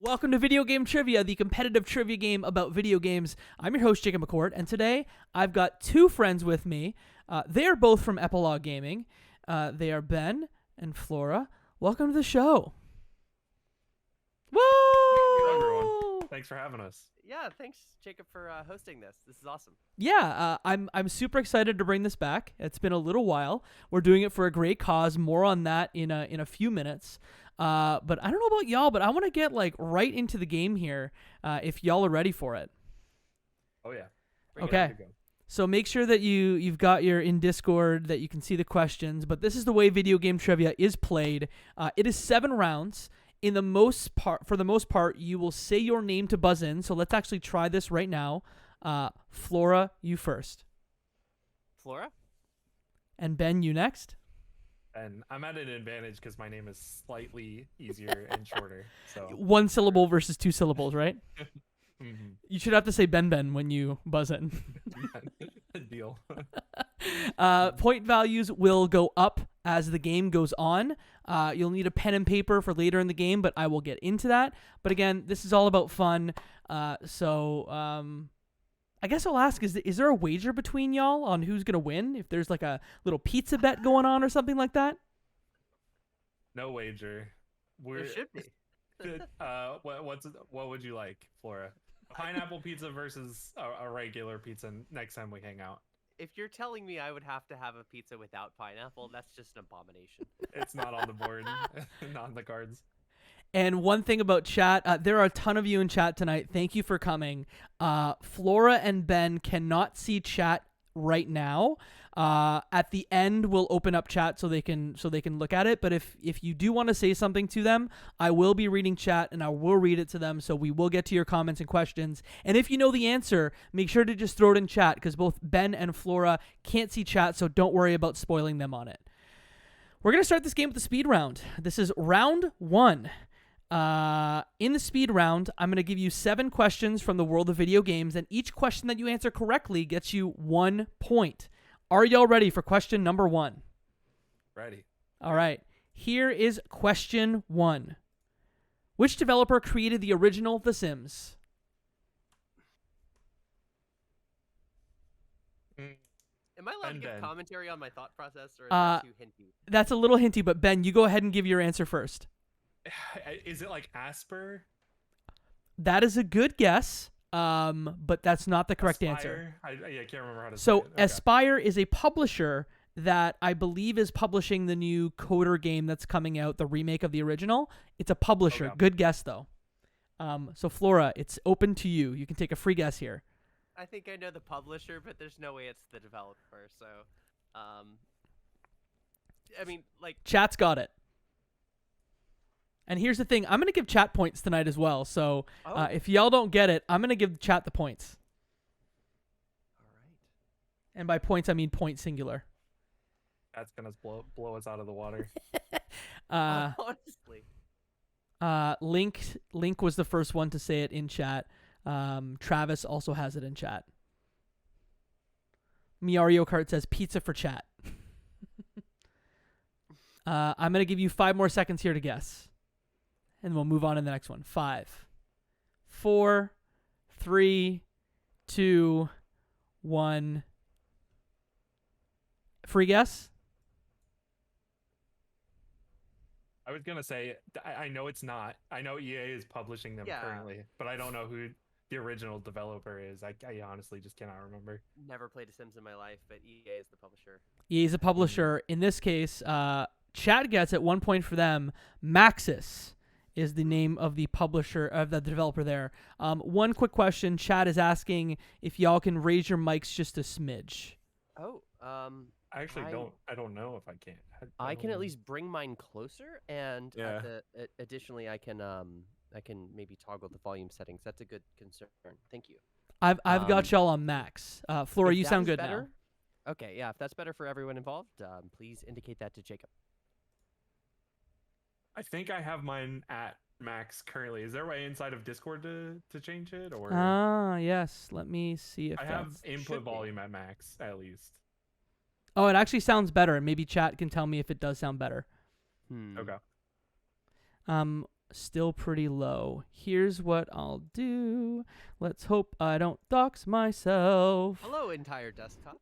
Welcome to Video Game Trivia, the competitive trivia game about video games. I'm your host, Jacob McCord, and today I've got two friends with me. They are both from Epilogue Gaming. They are Ben and Flora. Welcome to the show. Whoa! Hello, everyone. Thanks for having us. Yeah, thanks, Jacob, for hosting this. This is awesome. Yeah, I'm super excited to bring this back. It's been a little while. We're doing it for a great cause. More on that in a few minutes. But I don't know about y'all, but I want to get right into the game here. If y'all are ready for it. Oh yeah. Okay. So make sure that you've got your in Discord that you can see the questions. But this is the way video game trivia is played. It is 7 rounds. For the most part, you will say your name to buzz in. So let's actually try this right now. Flora, you first. Flora? And Ben, you next. And I'm at an advantage because my name is slightly easier and shorter. So 1 syllable versus 2 syllables, right? Mhm. You should have to say Ben when you buzz in. Deal. Point values will go up as the game goes on. You'll need a pen and paper for later in the game, but I will get into that. But again, this is all about fun. I guess I'll ask, is there a wager between y'all on who's going to win? If there's like a little pizza bet going on or something like that? No wager. There should be. What would you like, Flora? Pineapple pizza versus a regular pizza next time we hang out. If you're telling me I would have to have a pizza without pineapple, that's just an abomination. It's not on the board. Not on the cards. And one thing about chat, there are a ton of you in chat tonight. Thank you for coming. Flora and Ben cannot see chat right now. At the end, we'll open up chat so they can look at it. But if you do want to say something to them, I will be reading chat and I will read it to them. So we will get to your comments and questions. And if you know the answer, make sure to just throw it in chat because both Ben and Flora can't see chat. So don't worry about spoiling them on it. We're going to start this game with the speed round. This is round 1. In the speed round, I'm going to give you 7 questions from the world of video games, and each question that you answer correctly gets you 1 point. Are y'all ready for question number 1? Ready. All right. Here is question 1. Which developer created the original The Sims? Am I allowed to give Ben. commentary on my thought process, or is that too hinty? That's a little hinty, but Ben, you go ahead and give your answer first. Is it like Asper? That is a good guess, but that's not the correct answer. I can't remember how to say So it. Okay. Aspire is a publisher that I believe is publishing the new Coder game that's coming out, the remake of the original. It's a publisher. Okay. Good guess, though. So Flora, it's open to you. You can take a free guess here. I think I know the publisher, but there's no way it's the developer. So, I mean, Chat's got it. And here's the thing. I'm going to give chat points tonight as well. So if y'all don't get it, I'm going to give chat the points. all right. And by points, I mean point singular. That's gonna blow us out of the water. Honestly. Link was the first one to say it in chat. Travis also has it in chat. Mario Kart says pizza for chat. I'm going to give you 5 more seconds here to guess. And we'll move on to the next one. 5, 4, 3, 2, 1. Free guess? I was gonna say I know it's not. I know EA is publishing them currently, but I don't know who the original developer is. I honestly just cannot remember. Never played a Sims in my life, but EA is the publisher. EA is a publisher. In this case, chat gets at 1 point for them. Maxis is the name of the publisher, of the developer there. One quick question. Chat is asking if y'all can raise your mics just a smidge. Oh, I actually I don't know if I can. I can at least bring mine closer, and Yeah. additionally, I can maybe toggle the volume settings. That's a good concern. Thank you. I've got y'all on max. Flora, If you that sound is good better, now. Okay, yeah, if that's better for everyone involved, please indicate that to Jacob. I think I have mine at max currently. Is there a way inside of Discord to change it, or Yes. Let me see if I have that's... input volume at max at least. Oh, it actually sounds better. Maybe chat can tell me if it does sound better. Okay. still pretty low. Here's what I'll do. Let's hope I don't dox myself. Hello, entire desktop.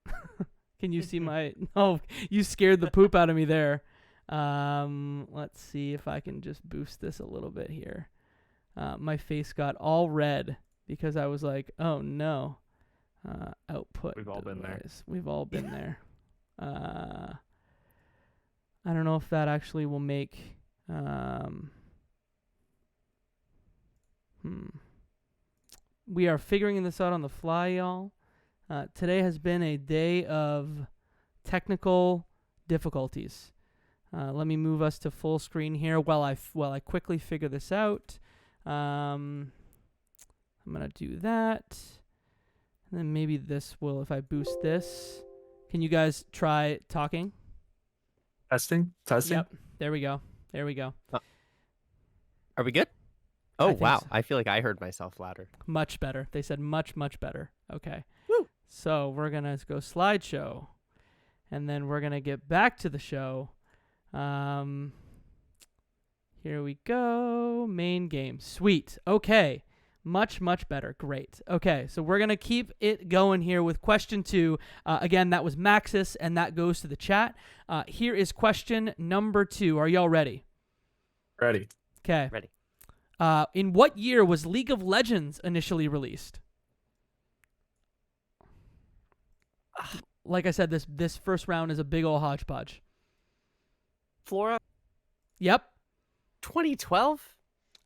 Can you see my... Oh, you scared the poop out of me there. Let's see if I can just boost this a little bit here. My face got all red because I was like, oh no. Output. We've all been there. We've all been there. I don't know if that actually will make... We are figuring this out on the fly, y'all. Today has been a day of technical difficulties. Let me move us to full screen here while I quickly figure this out. I'm gonna do that, and then maybe this will. If I boost this, can you guys try talking? Testing. Yep. There we go. Are we good? Oh, think wow. so. I feel like I heard myself louder. Much better. They said much better. Okay. Woo. So we're going to go slideshow. And then we're going to get back to the show. Here we go. Main game. Sweet. Okay. Much better. Great. Okay. So we're going to keep it going here with question 2. Again, that was Maxis, and that goes to the chat. Here is question number 2. Are y'all ready? Ready. Okay. Ready. In what year was League of Legends initially released? Like I said, this first round is a big ol' hodgepodge. Flora, Yep. 2012?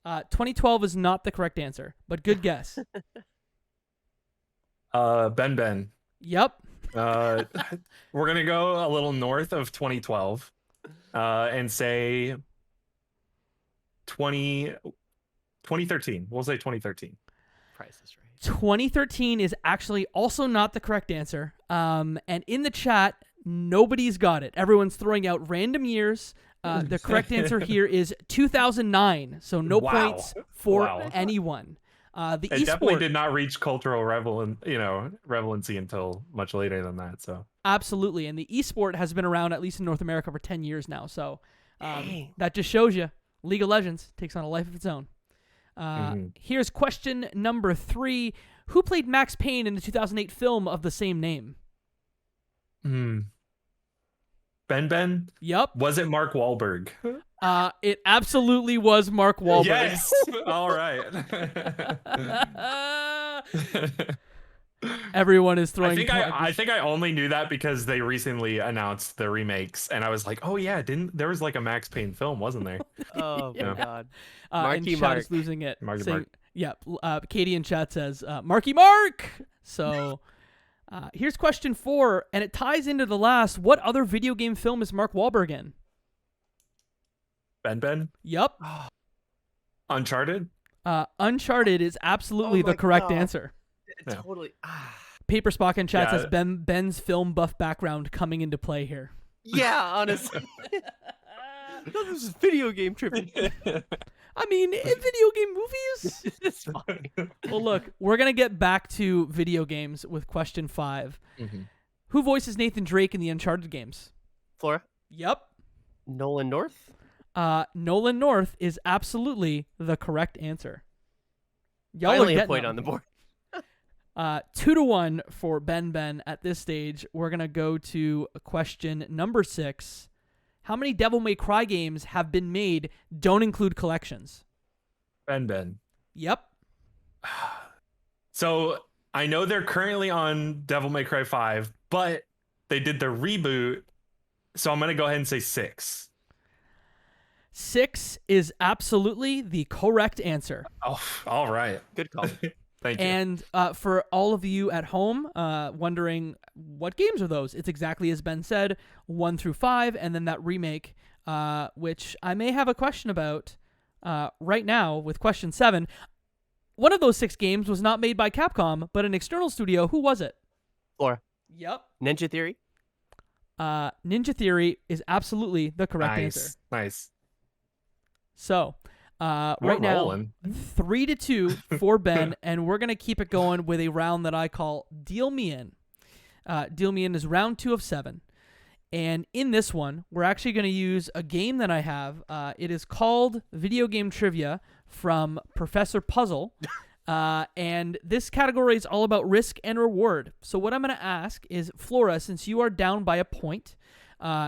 2012 is not the correct answer, but good guess. Ben. Yep. We're gonna go a little north of 2012, and say 2013. We'll say 2013. Price is right. 2013 is actually also not the correct answer. And in the chat, nobody's got it. Everyone's throwing out random years. The correct answer here is 2009. So no Wow. points for Wow. anyone. The It definitely esport did not reach cultural relevancy until much later than that. So absolutely, and the esport has been around at least in North America for 10 years now. So Dang. that just shows you League of Legends takes on a life of its own. Here's question number 3. Who played Max Payne in the 2008 film of the same name? Ben. Yep. Was it Mark Wahlberg? It absolutely was Mark Wahlberg. Yes. All right. Everyone is throwing. I think I only knew that because they recently announced the remakes, and I was like, oh yeah, there was like a Max Payne film, wasn't there? Oh, Yeah. my God. and Marky chat Mark. is losing it. Marky saying, Mark. Yep. Katie in chat says, Marky Mark! So here's question 4, and it ties into the last. What other video game film is Mark Wahlberg in? Ben. Yep. Uncharted. Uncharted is absolutely Oh the my correct God. answer. Yeah. Totally. Paper Spock in chat Yeah. says Ben's film buff background coming into play here. Yeah, honestly. No, this is video game tripping. I mean, in video game movies. It's fine. Well, look, we're going to get back to video games with question 5. Mm-hmm. Who voices Nathan Drake in the Uncharted games? Flora, Yep. Nolan North? Nolan North is absolutely the correct answer. Y'all Finally are a getting point them. on the board. 2-1 for Ben at this stage. We're going to go to question number 6. How many Devil May Cry games have been made don't include collections? Ben. Yep. So I know they're currently on Devil May Cry 5, but they did the reboot. So I'm going to go ahead and say 6. 6 is absolutely the correct answer. Oh, all right. Good call. Thank you. And for all of you at home wondering what games are those, it's exactly as Ben said, 1 through 5, and then that remake, which I may have a question about right now with question 7. One of those 6 games was not made by Capcom, but an external studio. Who was it? Flora, Yep. Ninja Theory? Ninja Theory is absolutely the correct answer. Nice. So, We're right now, rolling. 3-2 for Ben, and we're going to keep it going with a round that I call Deal Me In. Deal Me In is round 2 of 7. And in this one, we're actually going to use a game that I have. It is called Video Game Trivia from Professor Puzzle. And this category is all about risk and reward. So what I'm going to ask is, Flora, since you are down by a point,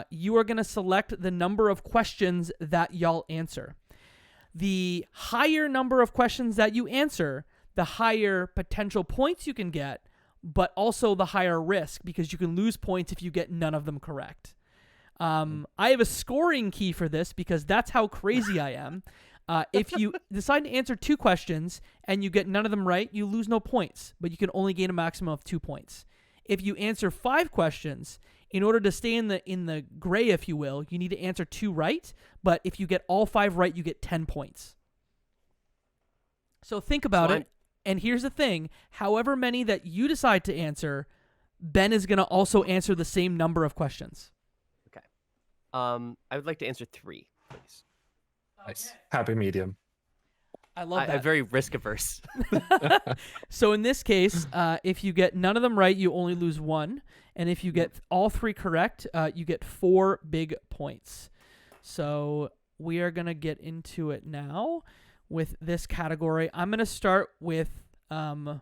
you are going to select the number of questions that y'all answer. The higher number of questions that you answer, the higher potential points you can get, but also the higher risk, because you can lose points if you get none of them correct. I have a scoring key for this because that's how crazy I am. If you decide to answer 2 questions and you get none of them right, you lose no points, but you can only gain a maximum of 2 points. If you answer 5 questions, in order to stay in the gray, if you will, you need to answer 2 right, but if you get all 5 right, you get 10 points. So think about it. And here's the thing, however many that you decide to answer, Ben is going to also answer the same number of questions. Okay. I would like to answer 3, please. Nice. Happy medium. I love that. I'm very risk averse. So in this case, if you get none of them right, you only lose 1. And if you get all 3 correct, you get 4 big points. So we are going to get into it now. With this category, I'm going to start with Ben.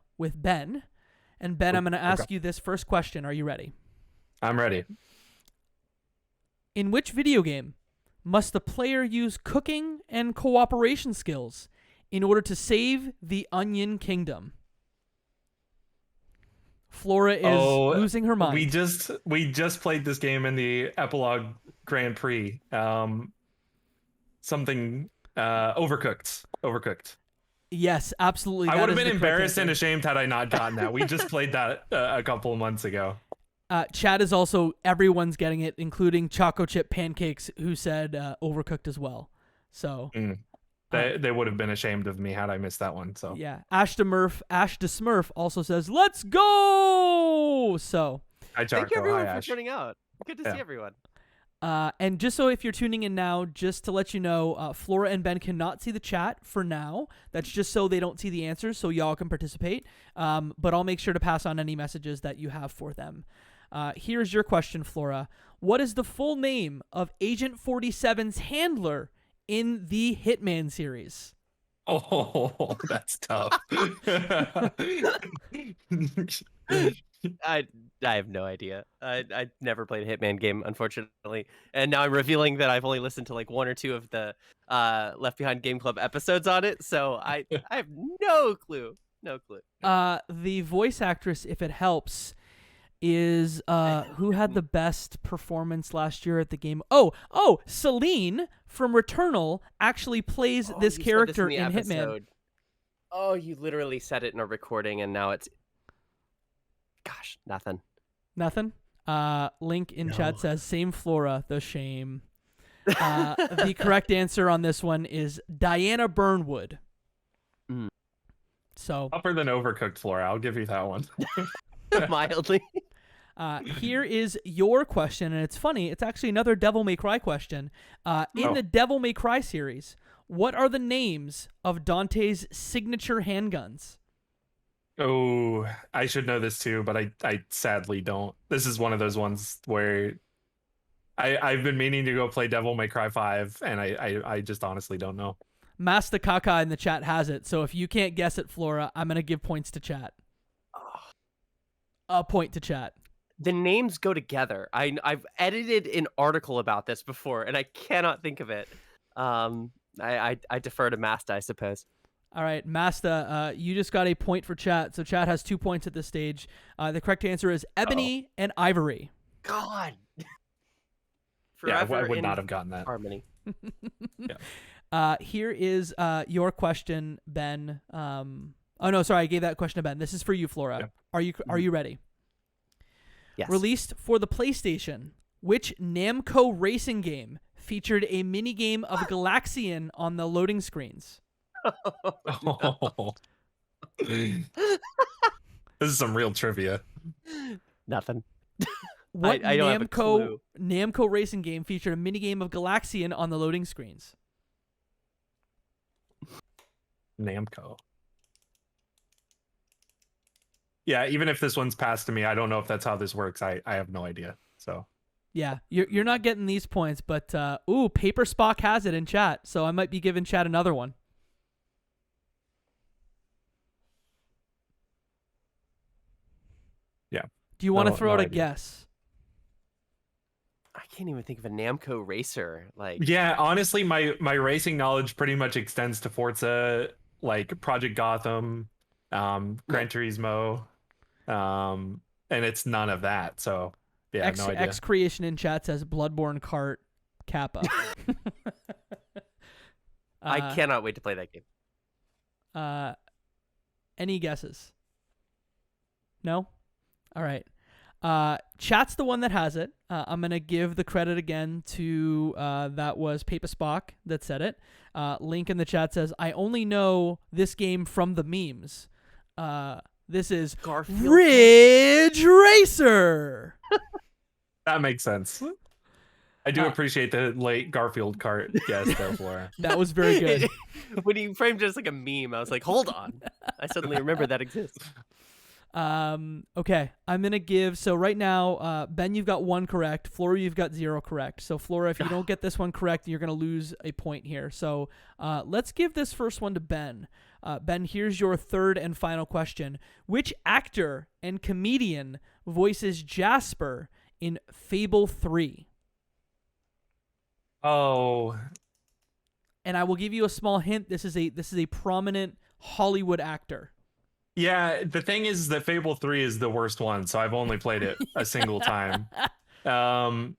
And Ben, I'm going to ask you this first question. Are you ready? I'm ready. In which video game must the player use cooking and cooperation skills in order to save the Onion Kingdom? Flora is losing her mind. We just played this game in the Epilogue Grand Prix. Overcooked. Yes, absolutely. I would have been embarrassed and ashamed had I not gotten that. We just played that a couple of months ago. Chat is also, everyone's getting it, including Choco Chip Pancakes, who said Overcooked as well. So they would have been ashamed of me had I missed that one. So yeah, Ash de Smurf also says, "Let's go!" So thank you everyone for turning out. Good to see everyone. And just so if you're tuning in now, just to let you know, Flora and Ben cannot see the chat for now. That's just so they don't see the answers, so y'all can participate. But I'll make sure to pass on any messages that you have for them. Here's your question, Flora. What is the full name of Agent 47's handler in the Hitman series? Oh, that's tough. I have no idea. I never played a Hitman game, unfortunately, and now I'm revealing that I've only listened to like 1 or 2 of the Left Behind Game Club episodes on it, so I have no clue. No clue. The voice actress, if it helps, is who had the best performance last year at the game? Oh, Celine from Returnal actually plays this character in Hitman. Oh, you literally said it in a recording, and now it's. Gosh, nothing. Link in chat says, same Flora, the shame. The correct answer on this one is Diana Burnwood. So upper than Overcooked, Flora. I'll give you that one. Mildly. Here is your question, and it's funny. It's actually another Devil May Cry question. In the Devil May Cry series, what are the names of Dante's signature handguns? Oh, I should know this too, but I sadly don't. This is one of those ones where I've been meaning to go play Devil May Cry 5, and I just honestly don't know. Master Kaka in the chat has it, so if you can't guess it, Flora, I'm going to give points to chat. A point to chat. The names go together. I've edited an article about this before, and I cannot think of it. I defer to Masta, I suppose. All right, Masta, you just got a point for chat, so chat has 2 points at this stage. The correct answer is Ebony and Ivory. God. Yeah, I would not have gotten that. Harmony. Yeah. Here is your question, Ben. Oh no, sorry, I gave that question to Ben. This is for you, Flora. Yeah. Are you ready? Yes. Released for the PlayStation, which Namco racing game featured a minigame of Galaxian on the loading screens? Oh. This is some real trivia. Nothing. What I don't have a clue. Namco racing game featured a minigame of Galaxian on the loading screens? Namco. Yeah, even if this one's passed to me, I don't know if that's how this works. I have no idea. So Yeah, you're not getting these points, but Paper Spock has it in chat, so I might be giving chat another one. Yeah. Do you want to No- throw no out a idea. guess? I can't even think of a Namco racer. Like, Yeah, honestly, my racing knowledge pretty much extends to Forza, like Project Gotham, Gran Turismo, and it's none of that. So yeah, no idea. X Creation in chat says Bloodborne Kart Kappa. I cannot wait to play that game. Any guesses? No? All right. Chat's the one that has it. I'm going to give the credit again to, that was Paper Spock that said it. Link in the chat says, I only know this game from the memes. This is Garfield. Ridge Racer. That makes sense. I do appreciate the late Garfield cart guess there, Flora. That was very good. When you framed it as like a meme, I was like, hold on. I suddenly remember that exists. Okay, I'm gonna give. So right now, Ben, you've got 1 correct. Flora, you've got 0 correct. So Flora, if you don't get this one correct, you're gonna lose a point here. So let's give this first one to Ben. Ben, here's your third and final question: which actor and comedian voices Jasper in Fable 3? Oh, And I will give you a small hint. This is a prominent Hollywood actor. yeah. The thing is that Fable 3 is the worst one, so I've only played it a single time. And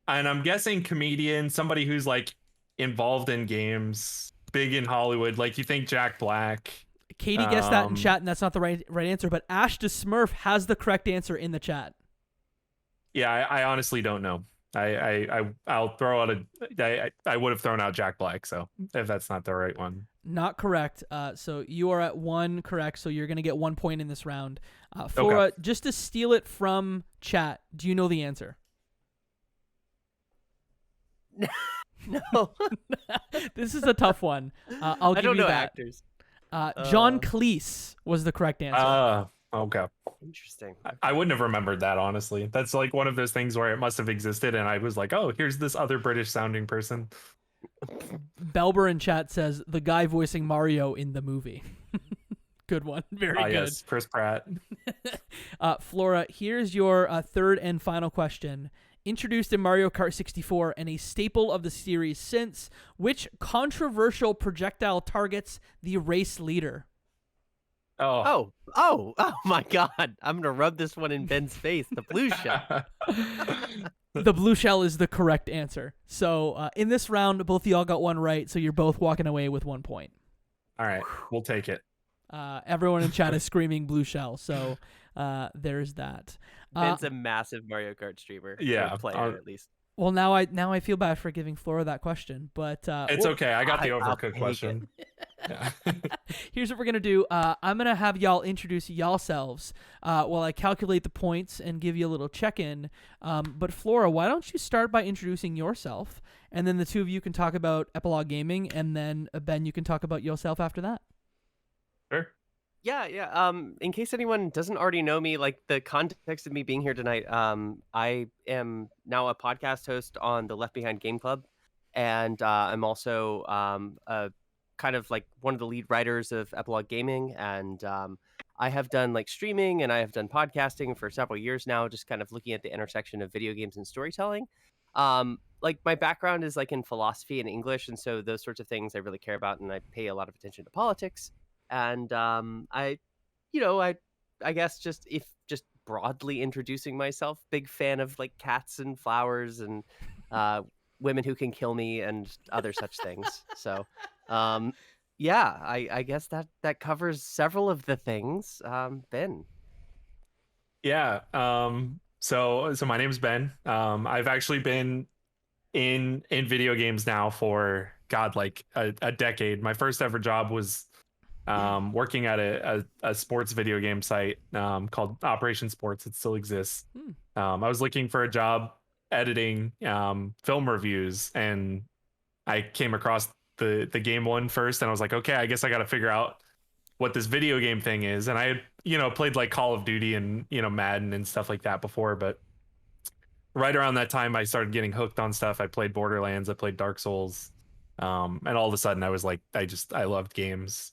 I'm guessing comedian, somebody who's like involved in games, big in Hollywood. Like you think Jack Black. Katie guessed that in chat, and that's not the right answer. But Ash the Smurf has the correct answer in the chat. Yeah, I honestly don't know. I'll throw out I would have thrown out Jack Black, so if that's not the right one. Not correct. So you are at 1 correct, so you're going to get 1 point in this round. Flora, just to steal it from chat, do you know the answer? No. This is a tough one. I'll give I don't you know that. actors. John Cleese was the correct answer. Okay. Interesting. I wouldn't have remembered that, honestly. That's like one of those things where it must have existed, and I was like, oh, here's this other British sounding person. Belber in chat says the guy voicing Mario in the movie. Good one. Very good. Yes, Chris Pratt. Flora, here's your third and final question. Introduced in Mario Kart 64 and a staple of the series since, which controversial projectile targets the race leader? Oh my God. I'm going to rub this one in Ben's face. The blue shell. The blue shell is the correct answer. So in this round, both of y'all got 1 right, so you're both walking away with 1 point. All right, we'll take it. Everyone in chat is screaming blue shell, so there's that. Ben's a massive Mario Kart streamer. Yeah, Player at least. Well, now I feel bad for giving Flora that question, but it's okay. I got the I'll overcooked take question. Yeah. Here's what we're gonna do. I'm gonna have y'all introduce y'allselves while I calculate the points and give you a little check-in. But Flora, why don't you start by introducing yourself, and then the two of you can talk about Epilogue Gaming, and then Ben, you can talk about yourself after that. Sure. Yeah. In case anyone doesn't already know me, like the context of me being here tonight, I am now a podcast host on the Left Behind Game Club, and I'm also a kind of like one of the lead writers of Epilogue Gaming, and I have done like streaming and I have done podcasting for several years now, just kind of looking at the intersection of video games and storytelling. Like my background is like in philosophy and English, and so those sorts of things I really care about, and I pay a lot of attention to politics. And I guess just broadly introducing myself, big fan of like cats and flowers and women who can kill me and other such things. So yeah, I guess that covers several of the things. Ben. Yeah. So my name's Ben. I've actually been in video games now for like a decade. My first ever job was working at a sports video game site called Operation Sports. It still exists. I was looking for a job editing film reviews, and I came across the game one first, and I was like, okay, I guess I got to figure out what this video game thing is. And I had played like Call of Duty and Madden and stuff like that before, but right around that time, I started getting hooked on stuff. I played Borderlands, I played Dark Souls, and all of a sudden I was like, I loved games.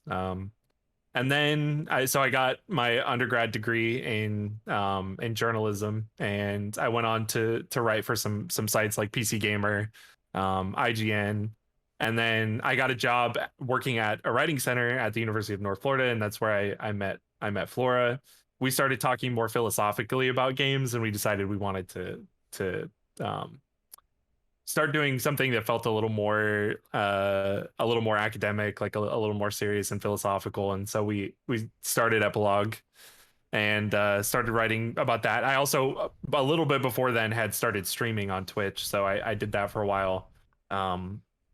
And then I got my undergrad degree in journalism, and I went on to write for some sites like PC Gamer, IGN, and then I got a job working at a writing center at the University of North Florida, and that's where I met Flora. We started talking more philosophically about games, and we decided we wanted to start doing something that felt a little more academic, like a little more serious and philosophical. And so we started Epilogue and started writing about that. I also, a little bit before then, had started streaming on Twitch, so I did that for a while.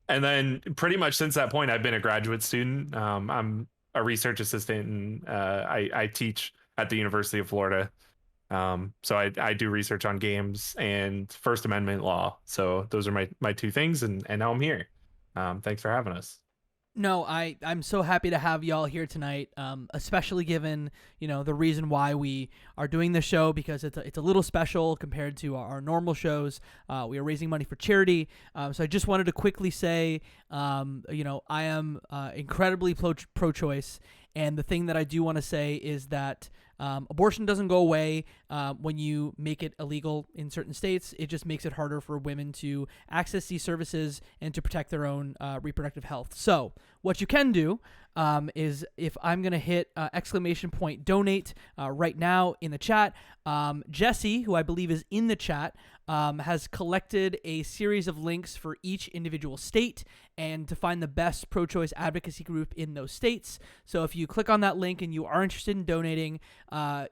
And then pretty much since that point, I've been a graduate student. I'm a research assistant, and I teach at the University of Florida. So I do research on games and First Amendment law. So those are my two things, and now I'm here. Thanks for having us. No, I'm so happy to have y'all here tonight, especially given, the reason why we are doing this show, because it's a little special compared to our normal shows. We are raising money for charity. So I just wanted to quickly say, I am incredibly pro-choice. And the thing that I do want to say is that abortion doesn't go away when you make it illegal in certain states. It just makes it harder for women to access these services and to protect their own reproductive health. So what you can do is, if I'm going to hit ! donate right now in the chat, Jesse, who I believe is in the chat, has collected a series of links for each individual state and to find the best pro-choice advocacy group in those states. So if you click on that link and you are interested in donating,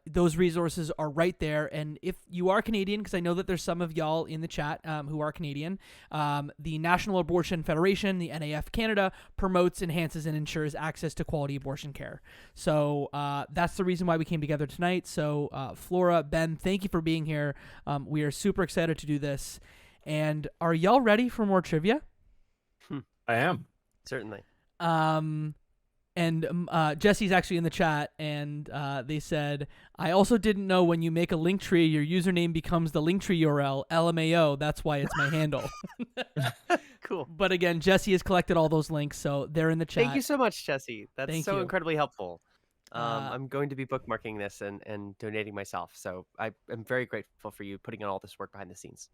those resources are right there. And if you are Canadian, because I know that there's some of y'all in the chat who are Canadian, the National Abortion Federation, the NAF Canada, promotes, enhances, and ensures access to quality abortion care. So that's the reason why we came together tonight. So Flora, Ben, thank you for being here. We are super excited to do this. And are y'all ready for more trivia? I am. Certainly. And Jesse's actually in the chat, and they said, I also didn't know when you make a link tree, your username becomes the link tree URL, LMAO. That's why it's my handle. Cool. But again, Jesse has collected all those links, so they're in the chat. Thank you so much, Jesse. That's Thank so you. incredibly helpful. I'm going to be bookmarking this and donating myself. So I am very grateful for you putting in all this work behind the scenes.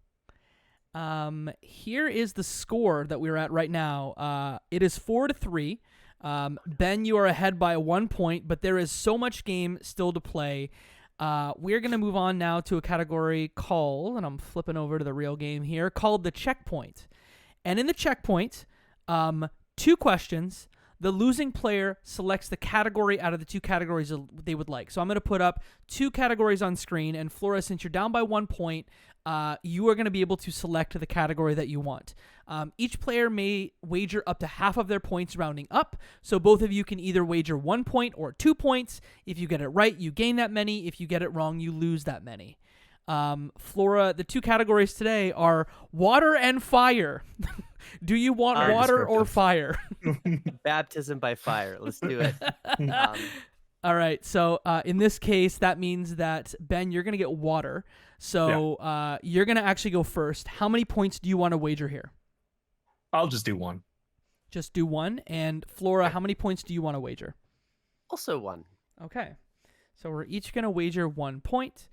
Here is the score that we're at right now. It is 4-3. Ben, you are ahead by 1 point, but there is so much game still to play. We're going to move on now to a category called, and I'm flipping over to the real game here, called the checkpoint. And in the checkpoint, 2 questions. The losing player selects the category out of the 2 categories they would like. So I'm going to put up 2 categories on screen, and Flora, since you're down by 1 point, you are going to be able to select the category that you want. Each player may wager up to half of their points rounding up, so both of you can either wager 1 point or 2 points. If you get it right, you gain that many. If you get it wrong, you lose that many. Flora, the 2 categories today are water and fire. Do you want water or fire? Baptism by fire. Let's do it. All right. So in this case, that means that, Ben, you're going to get water. So you're going to actually go first. How many points do you want to wager here? I'll just do 1. Just do 1. And Flora, how many points do you want to wager? Also 1. Okay. So we're each going to wager 1 point.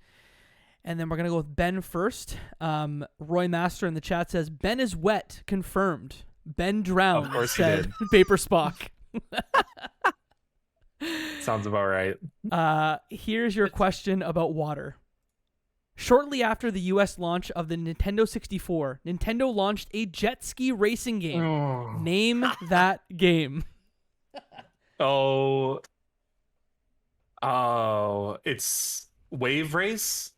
And then we're going to go with Ben first. Roy Master in the chat says, Ben is wet. Confirmed. Ben drowned. Of course said he did. Paper Spock. Sounds about right. Here's your question about water. Shortly after the U.S. launch of the Nintendo 64, Nintendo launched a jet ski racing game. Oh. Name that game. Oh, it's Wave Race?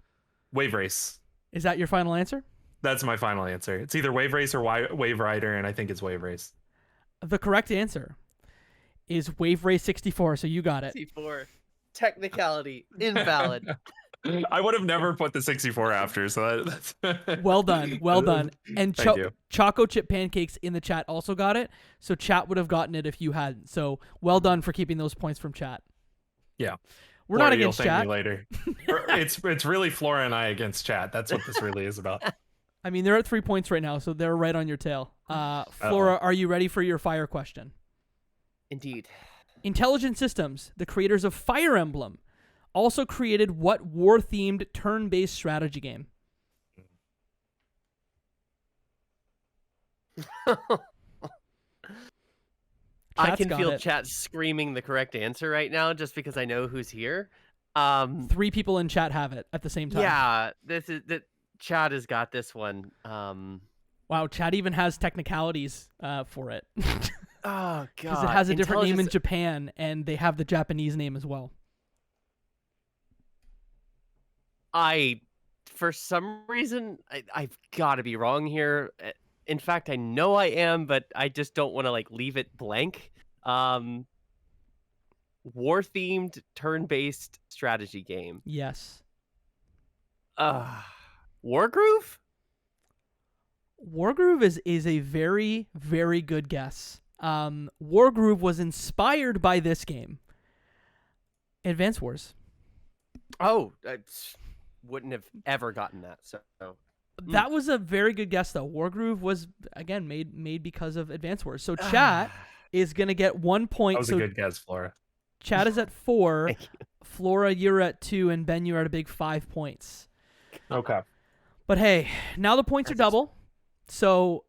Wave Race. Is that your final answer? That's my final answer. It's either Wave Race or Wave Rider, and I think it's Wave Race. The correct answer is Wave Race 64, so you got it. 64. Technicality. Invalid. I would have never put the 64 after, so that's... Well done. Well done. And Thank you. Choco Chip Pancakes in the chat also got it, so chat would have gotten it if you hadn't. So well done for keeping those points from chat. Yeah. We're Flora, not you'll against thank chat. me later. It's really Flora and I against chat. That's what this really is about. I mean, they're at 3 points right now, so they're right on your tail. Flora, are you ready for your fire question? Indeed. Intelligent Systems, the creators of Fire Emblem, also created what war-themed turn-based strategy game? I Chat's can got feel it. chat screaming the correct answer right now just because I know who's here. 3 people in chat have it at the same time. Yeah, Chad has got this one. Wow, chat even has technicalities for it. Oh Because god. it has a different name in Intelligence- Japan, and they have the Japanese name as well. For some reason, I've got to be wrong here. In fact, I know I am, but I just don't want to like leave it blank. War-themed turn-based strategy game. Yes. Wargroove? Wargroove is a very, very good guess. Wargroove was inspired by this game. Advance Wars. Oh, I wouldn't have ever gotten that. So That was a very good guess, though. Wargroove was, again, made because of Advance Wars. So chat is going to get 1 point. That was So a good guess, Flora. chat is at 4. Thank you. Flora, you're at 2, and Ben, you're at a big 5 points. Okay. But hey, now the points are double. So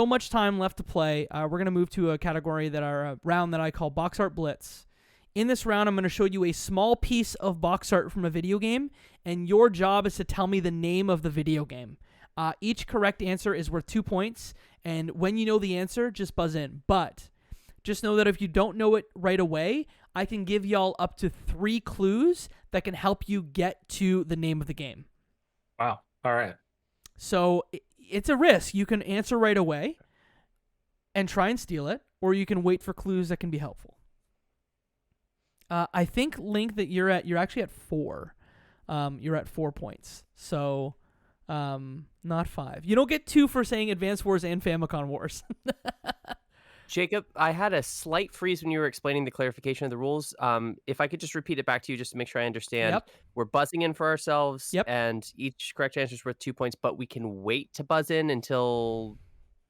much time left to play. We're going to move to a category a round that I call Box Art Blitz. In this round, I'm going to show you a small piece of box art from a video game, and your job is to tell me the name of the video game. Each correct answer is worth 2 points, and when you know the answer, just buzz in. But just know that if you don't know it right away, I can give y'all up to 3 clues that can help you get to the name of the game. Wow. All right. So it's a risk. You can answer right away and try and steal it, or you can wait for clues that can be helpful. I think, Link, that you're actually at 4. You're at 4 points. So not 5. You don't get 2 for saying Advance Wars and Famicom Wars. Jacob, I had a slight freeze when you were explaining the clarification of the rules. If I could just repeat it back to you just to make sure I understand. Yep. We're buzzing in for ourselves, Yep. and each correct answer is worth 2 points, but we can wait to buzz in until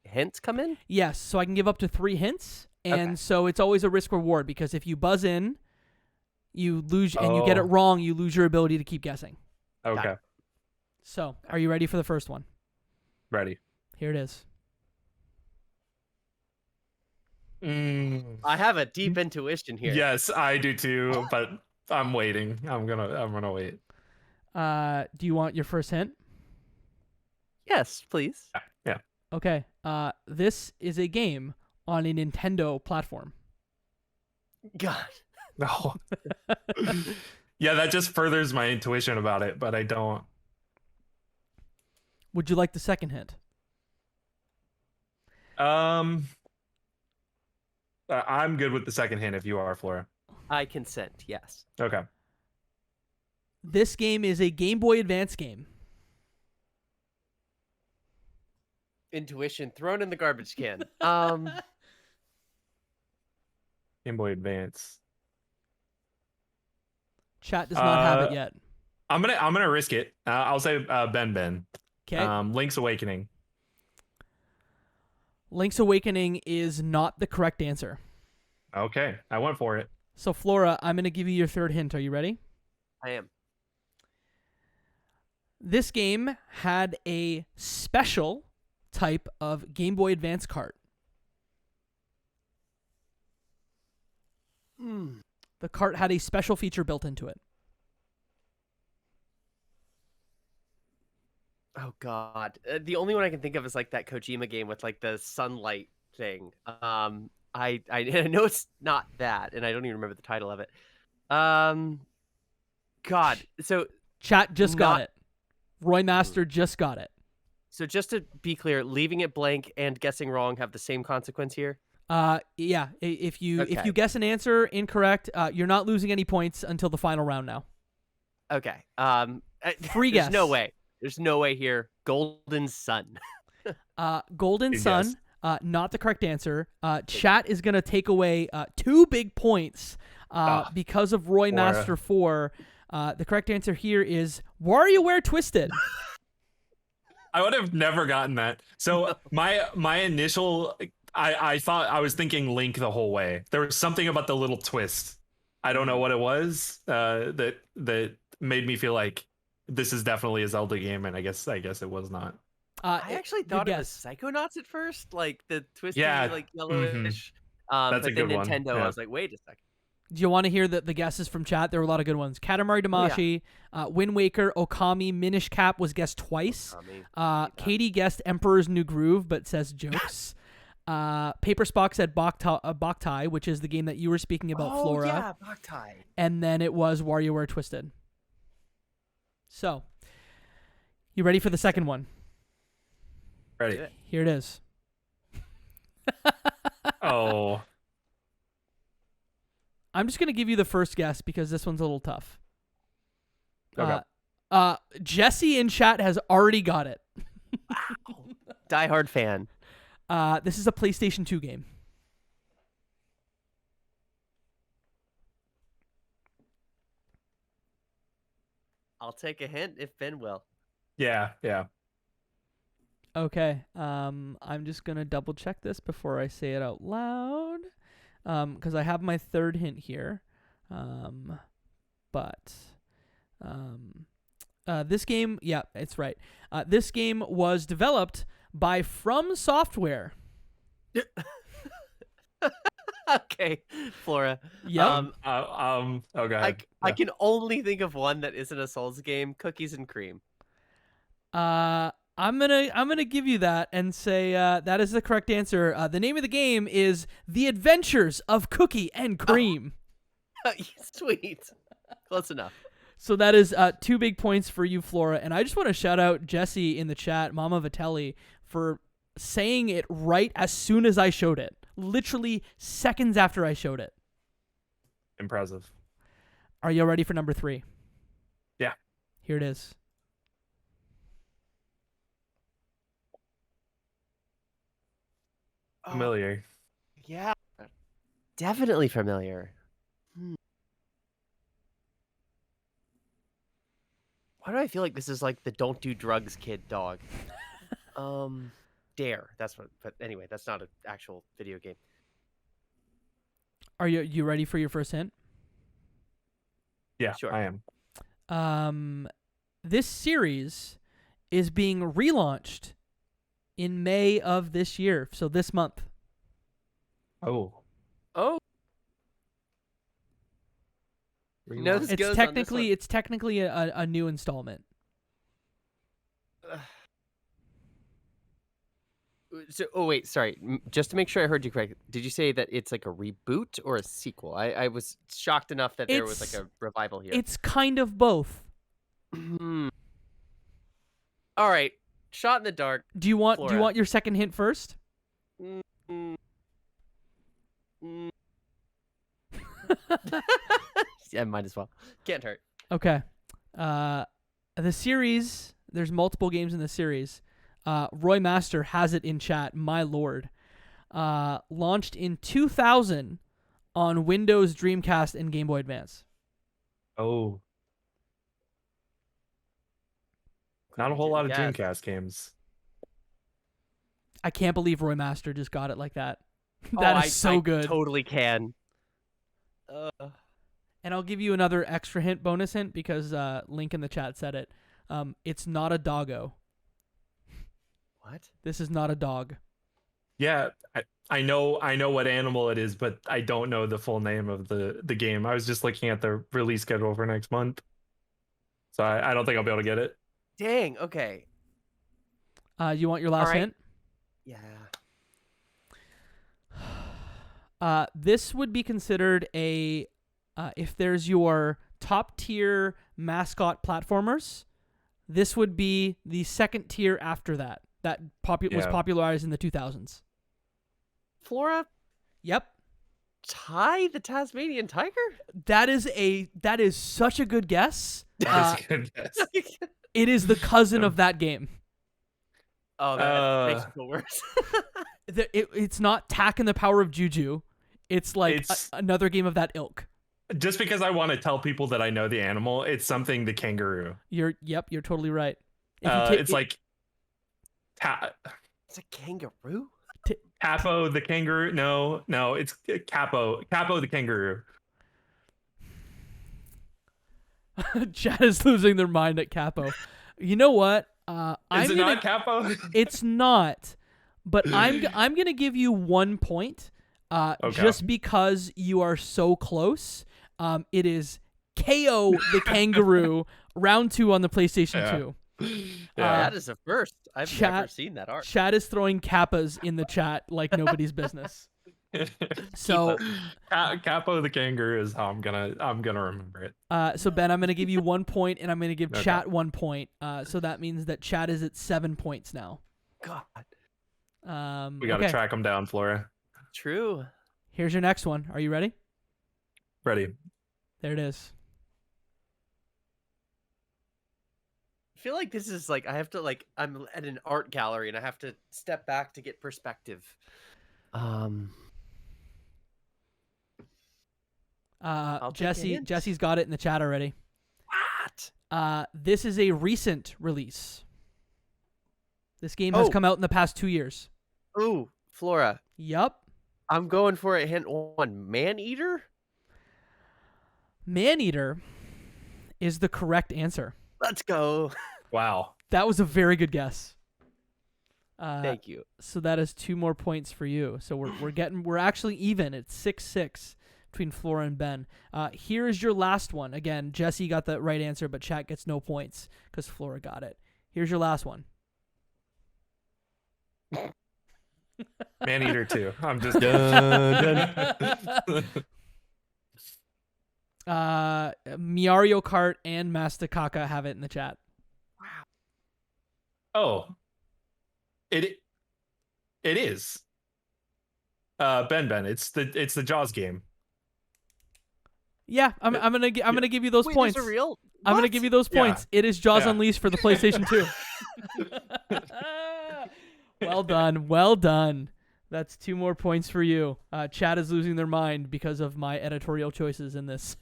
hints come in? Yes, so I can give up to 3 hints, and Okay. so it's always a risk reward, because if you buzz in, you lose, and you get it wrong, you lose your ability to keep guessing. Okay. So, are you ready for the first one? Ready. Here it is. I have a deep intuition here. Yes, I do too, but I'm waiting. I'm gonna wait. Do you want your first hint? Yes, please. Yeah. Okay. This is a game on a Nintendo platform. God. No. Yeah, that just furthers my intuition about it, but I don't. Would you like the second hint? I'm good with the second hint if you are, Flora. I consent, yes. Okay. This game is a Game Boy Advance game. Intuition thrown in the garbage can. Game Boy Advance. Chat does not have it yet. I'm gonna risk it. I'll say Ben. Okay. Link's Awakening. Link's Awakening is not the correct answer. Okay, I went for it. So, Flora, I'm going to give you your third hint. Are you ready? I am. This game had a special type of Game Boy Advance cart. The cart had a special feature built into it. Oh God, the only one I can think of is like that Kojima game with like the sunlight thing. I know it's not that, and I don't even remember the title of it. God, so Chat just got it. Roy Master just got it. So just to be clear, leaving it blank and guessing wrong have the same consequence here. Yeah. If you Okay. guess an answer incorrect, you're not losing any points until the final round now. Okay. Free guess. There's no way. There's no way here. Golden Sun. Golden Good Sun. guess. Not the correct answer. Chat is gonna take away 2 big points Because of Roy Flora. Master 4, the correct answer here is WarioWare Twisted. I would have never gotten that. So my initial, I thought I was thinking Link the whole way. There was something about the little twist. I don't know what it was that made me feel like this is definitely a Zelda game, and I guess it was not. I actually thought it was Psychonauts at first, like the twisty, like yellowish. That's but a then good one. Nintendo, Yeah. I was like, wait a second. Do you want to hear the guesses from chat? There were a lot of good ones. Katamari Damacy, Wind Waker, Okami, Minish Cap was guessed twice. Katie guessed Emperor's New Groove, but says jokes. Paper Spock said Boktai, which is the game that you were speaking about, Flora. Yeah, Boktai. And then it was WarioWare Twisted. So, you ready for the second one? Ready. Here it is. Oh. I'm just going to give you the first guess because this one's a little tough. Okay. Jesse in chat has already got it. Wow. Diehard fan. This is a PlayStation 2 game. I'll take a hint if Ben will. Yeah. Okay. I'm just going to double check this before I say it out loud. Because I have my third hint here. This game, yeah, it's right. This game was developed by From Software. Okay, Flora. Yep. Okay. I can only think of one that isn't a Souls game, Cookies and Cream. I'm gonna give you that and say that is the correct answer. The name of the game is The Adventures of Cookie and Cream. Sweet. Close enough. So that is 2 big points for you, Flora. And I just want to shout out Jesse in the chat, Mama Vitelli, for saying it right as soon as I showed it. Literally seconds after I showed it. Impressive. Are you ready for number 3? Yeah. Here it is. Familiar. Yeah. Definitely familiar. Why do I feel like this is like the don't do drugs kid dog? Dare. That's what, but anyway, that's not an actual video game. Are you ready for your first hint? Yeah, Sure. I am. This series is being relaunched in May of this year, so this month. Oh. No, this goes on this one. It's technically a new installment. So, wait, sorry. Just to make sure I heard you correctly, did you say that it's like a reboot or a sequel? I was shocked enough that there was like a revival here. It's kind of both. All right, shot in the dark. Do you want Flora. your second hint first? Yeah, might as well. Can't hurt. Okay. The series, there's multiple games in the series. Roy Master has it in chat, my lord. Launched in 2000 on Windows, Dreamcast, and Game Boy Advance. Oh. Not a whole lot of Yes. Dreamcast games. I can't believe Roy Master just got it like that. That is so good. Totally can. And I'll give you another extra hint, bonus hint, because Link in the chat said it. It's not a doggo. What? This is not a dog. Yeah, I know what animal it is, but I don't know the full name of the game. I was just looking at the release schedule for next month. So I don't think I'll be able to get it. Dang. Okay. You want your last right. hint? Yeah. This would be considered a if there's your top tier mascot platformers, this would be the second tier after that. That was popularized in the 2000s. Flora. Yep. Ty the Tasmanian Tiger? That is such a good guess. That's a good guess. It is the cousin of that game. Oh, that makes it feel worse. It's not Tak and the Power of Juju. It's like another game of that ilk. just because I want to tell people that I know the animal, it's something the kangaroo. You're totally right. It's like It's a kangaroo. Capo the kangaroo. No, it's Capo the kangaroo. Chad is losing their mind at Capo. You know what? Is it not Capo? It's not. But I'm gonna give you 1 point, just because you are so close. It is KO the kangaroo, round 2 on the PlayStation 2. That is a first. I've never seen that art. Chad is throwing kappas in the chat like nobody's business. So Capo the kangaroo is how I'm gonna remember it. So Ben, I'm gonna give you 1 point, and I'm gonna give Chat 1 point. So that means that Chat is at 7 points now. God. We gotta track them down, Flora. True. Here's your next one. Are you ready? Ready. There it is. I feel like this is like I have to like I'm at an art gallery and I have to step back to get perspective. Jesse's got it in the chat already. What? This is a recent release. This game has come out in the past 2 years. Ooh, Flora. Yup. I'm going for a hint 1. Maneater? Maneater is the correct answer. Let's go. Wow. That was a very good guess. Thank you. So that is 2 more points for you. So we're actually even. It's 6-6 between Flora and Ben. Here is your last one. Again, Jesse got the right answer, but Chat gets no points because Flora got it. Here's your last one. Maneater 2. I'm just done. Mario Kart and Mastakaka have it in the chat. Wow. Oh. It is. Ben, it's the Jaws game. Yeah, I'm gonna give you those points. Wait, real? I'm gonna give you those points. It is Jaws Unleashed for the PlayStation 2. Well done. That's 2 more points for you. Chat is losing their mind because of my editorial choices in this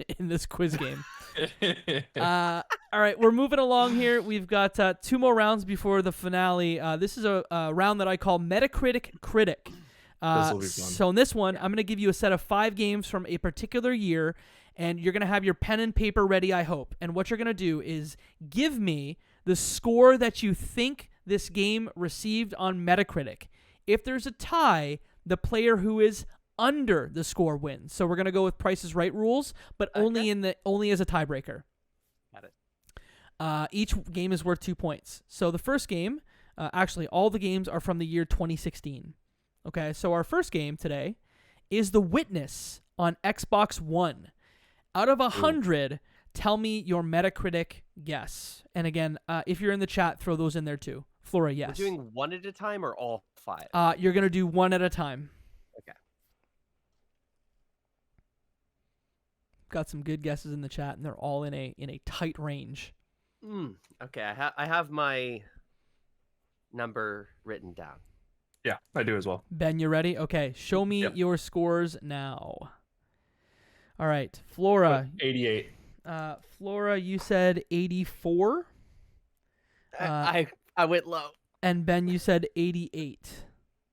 quiz game. All right, we're moving along here. We've got 2 more rounds before the finale. This is a round that I call Metacritic Critic. This will be fun. So in this one, I'm going to give you a set of 5 games from a particular year, and you're going to have your pen and paper ready, I hope. And what you're going to do is give me the score that you think this game received on Metacritic. If there's a tie, the player who is under the score wins. So we're going to go with Price is Right rules, but only as a tiebreaker. Got it. Each game is worth 2 points. So the first game, actually all the games are from the year 2016. Okay, so our first game today is The Witness on Xbox One. Out of 100, tell me your Metacritic guess. And again, if you're in the chat, throw those in there too. Flora, yes. We're doing 1 at a time or all 5? You're going to do 1 at a time. Okay. Got some good guesses in the chat, and they're all in a tight range. Okay, I have my number written down. Yeah, I do as well. Ben, you ready? Okay, show me your scores now. All right, Flora. 88. Flora, you said 84. I went low. And Ben, you said 88.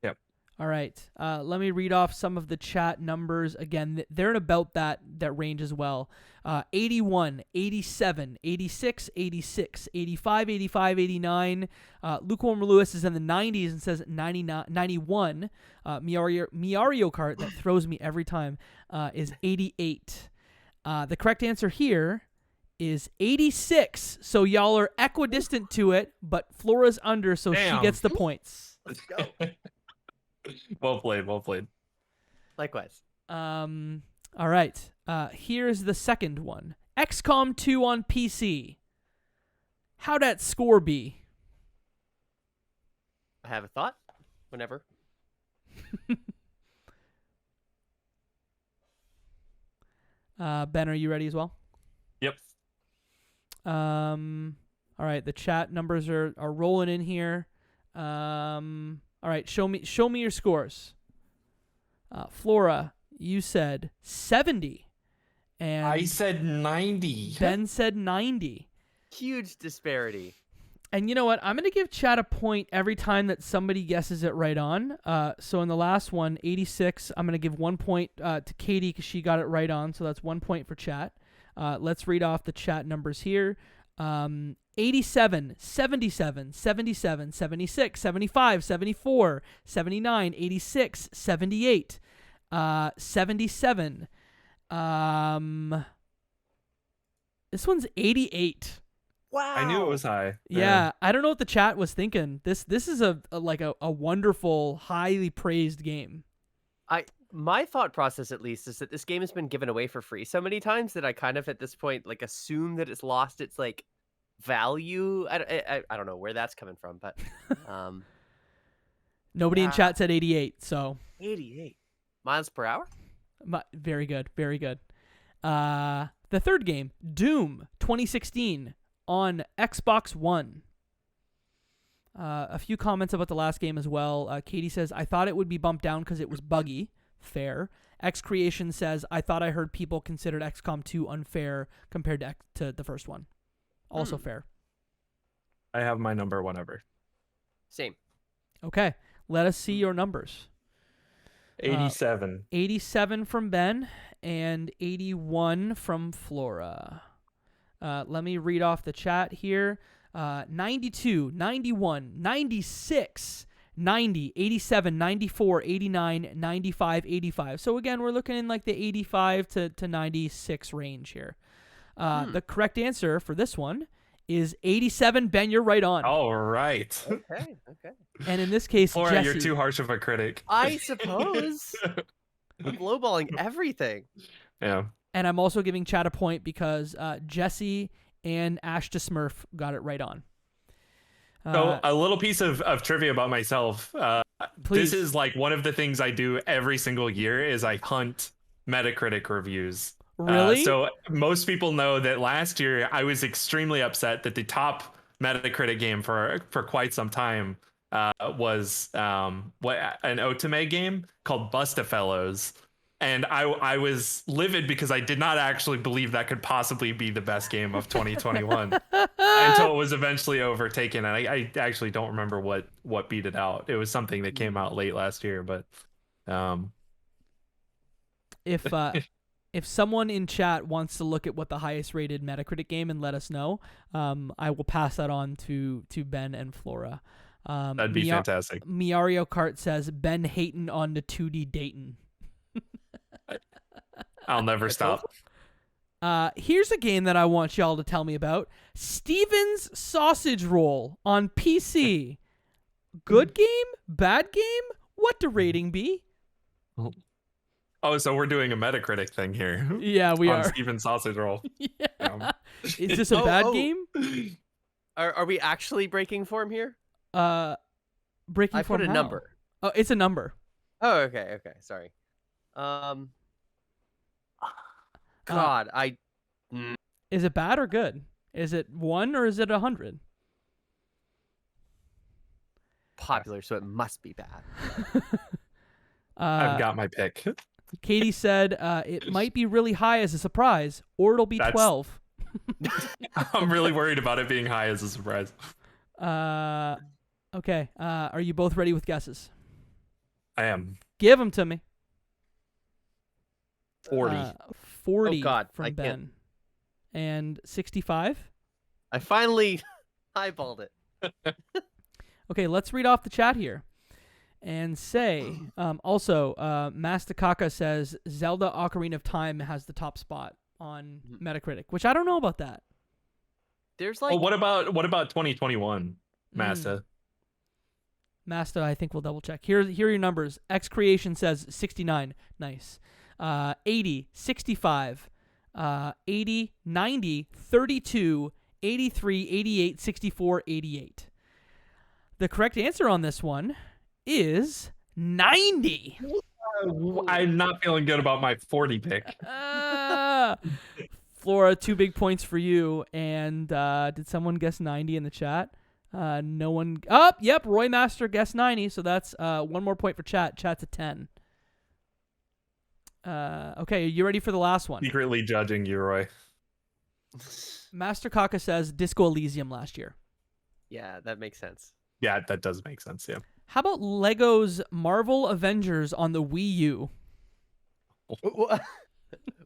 Yep. All right. Let me read off some of the chat numbers. Again, they're in about that range as well. 81, 87, 86, 86, 85, 85, 89. Lukewarm Lewis is in the 90s and says 99, 91. Mario Kart, that throws me every time, is 88. The correct answer here is 86. So y'all are equidistant to it, but Flora's under, so she gets the points. Let's go. Well played. Likewise. All right. Here's the second one. XCOM 2 on PC. How'd that score be? I have a thought. Whenever. Ben, are you ready as well? Yep. All right, the chat numbers are rolling in here. All right, show me your scores. Flora, you said 70, And I said 90. Ben said 90. Huge disparity. And you know what? I'm going to give chat a point every time that somebody guesses it right on. So in the last one, 86, I'm going to give 1 point to Katie because she got it right on. So that's 1 point for chat. Let's read off the chat numbers here. 87, 77, 77, 76, 75, 74, 79, 86, 78, 77. This one's 88. Wow. I knew it was high. Yeah, I don't know what the chat was thinking. This is a wonderful, highly praised game. My thought process, at least, is that this game has been given away for free so many times that I kind of at this point like assume that it's lost its like value. I don't know where that's coming from, but Nobody in chat said 88, so 88 miles per hour. Very good, very good. The third game, Doom 2016 on Xbox One. A few comments about the last game as well. Katie says, I thought it would be bumped down because it was buggy. Fair. X Creation says, I thought I heard people considered XCOM 2 unfair compared to the first one. Also fair. I have my number whenever. Same. Okay, let us see your numbers. 87. 87 from Ben and 81 from Flora. Let me read off the chat here. 92, 91, 96, 90, 87, 94, 89, 95, 85. So again, we're looking in like the 85 to 96 range here. The correct answer for this one is 87. Ben, you're right on. All right. Okay. And in this case, Flora, Jesse. you're too harsh of a critic. I suppose. I'm lowballing everything. Yeah. And I'm also giving chat a point because Jesse and Ash to Smurf got it right on. So a little piece of trivia about myself. Please. This is like one of the things I do every single year is I hunt Metacritic reviews. Really? So most people know that last year I was extremely upset that the top Metacritic game for quite some time was an Otome game called Bustafellows. And I was livid because I did not actually believe that could possibly be the best game of 2021 until it was eventually overtaken. And I actually don't remember what beat it out. It was something that came out late last year, but if someone in chat wants to look at what the highest rated Metacritic game and let us know, I will pass that on to Ben and Flora. that'd be fantastic. Miario Kart says Ben hating on the 2D Dayton. I'll never stop. Here's a game that I want y'all to tell me about. Steven's Sausage Roll on PC. Good game? Bad game? What the rating be? Oh, so we're doing a Metacritic thing here. Yeah, we on are. Steven Sausage Roll. Yeah. Is this a bad game? Are we actually breaking form here? Breaking I form put a how? number. Oh, it's a number. Oh, okay. Sorry. God, Is it bad or good? Is it 1 or is it 100? popular, so it must be bad. I've got my pick. Katie said it might be really high as a surprise, or it'll be 12. I'm really worried about it being high as a surprise. Okay. Are you both ready with guesses? I am. Give them to me. 40. 40 Oh, God, from I Ben. can't. And 65? I finally eyeballed it. Okay, let's read off the chat here. And say, also, Mastakaka says Zelda Ocarina of Time has the top spot on Metacritic, which I don't know about that. There's like... Oh, what about 2021, Masta? Masta, I think we'll double check. Here are your numbers. X Creation says 69. Nice. 80, 65, 80, 90, 32, 83, 88, 64, 88. The correct answer on this one is 90. I'm not feeling good about my 40 pick. Flora, 2 big points for you. And did someone guess 90 in the chat? No one. Oh, yep. Roy Master guessed 90. So that's 1 more point for chat. Chat's at 10. Okay, are you ready for the last one? Secretly judging you, Roy. Master Kaka says Disco Elysium last year. Yeah, that makes sense. Yeah, that does make sense. Yeah. How about Lego's Marvel Avengers on the Wii U?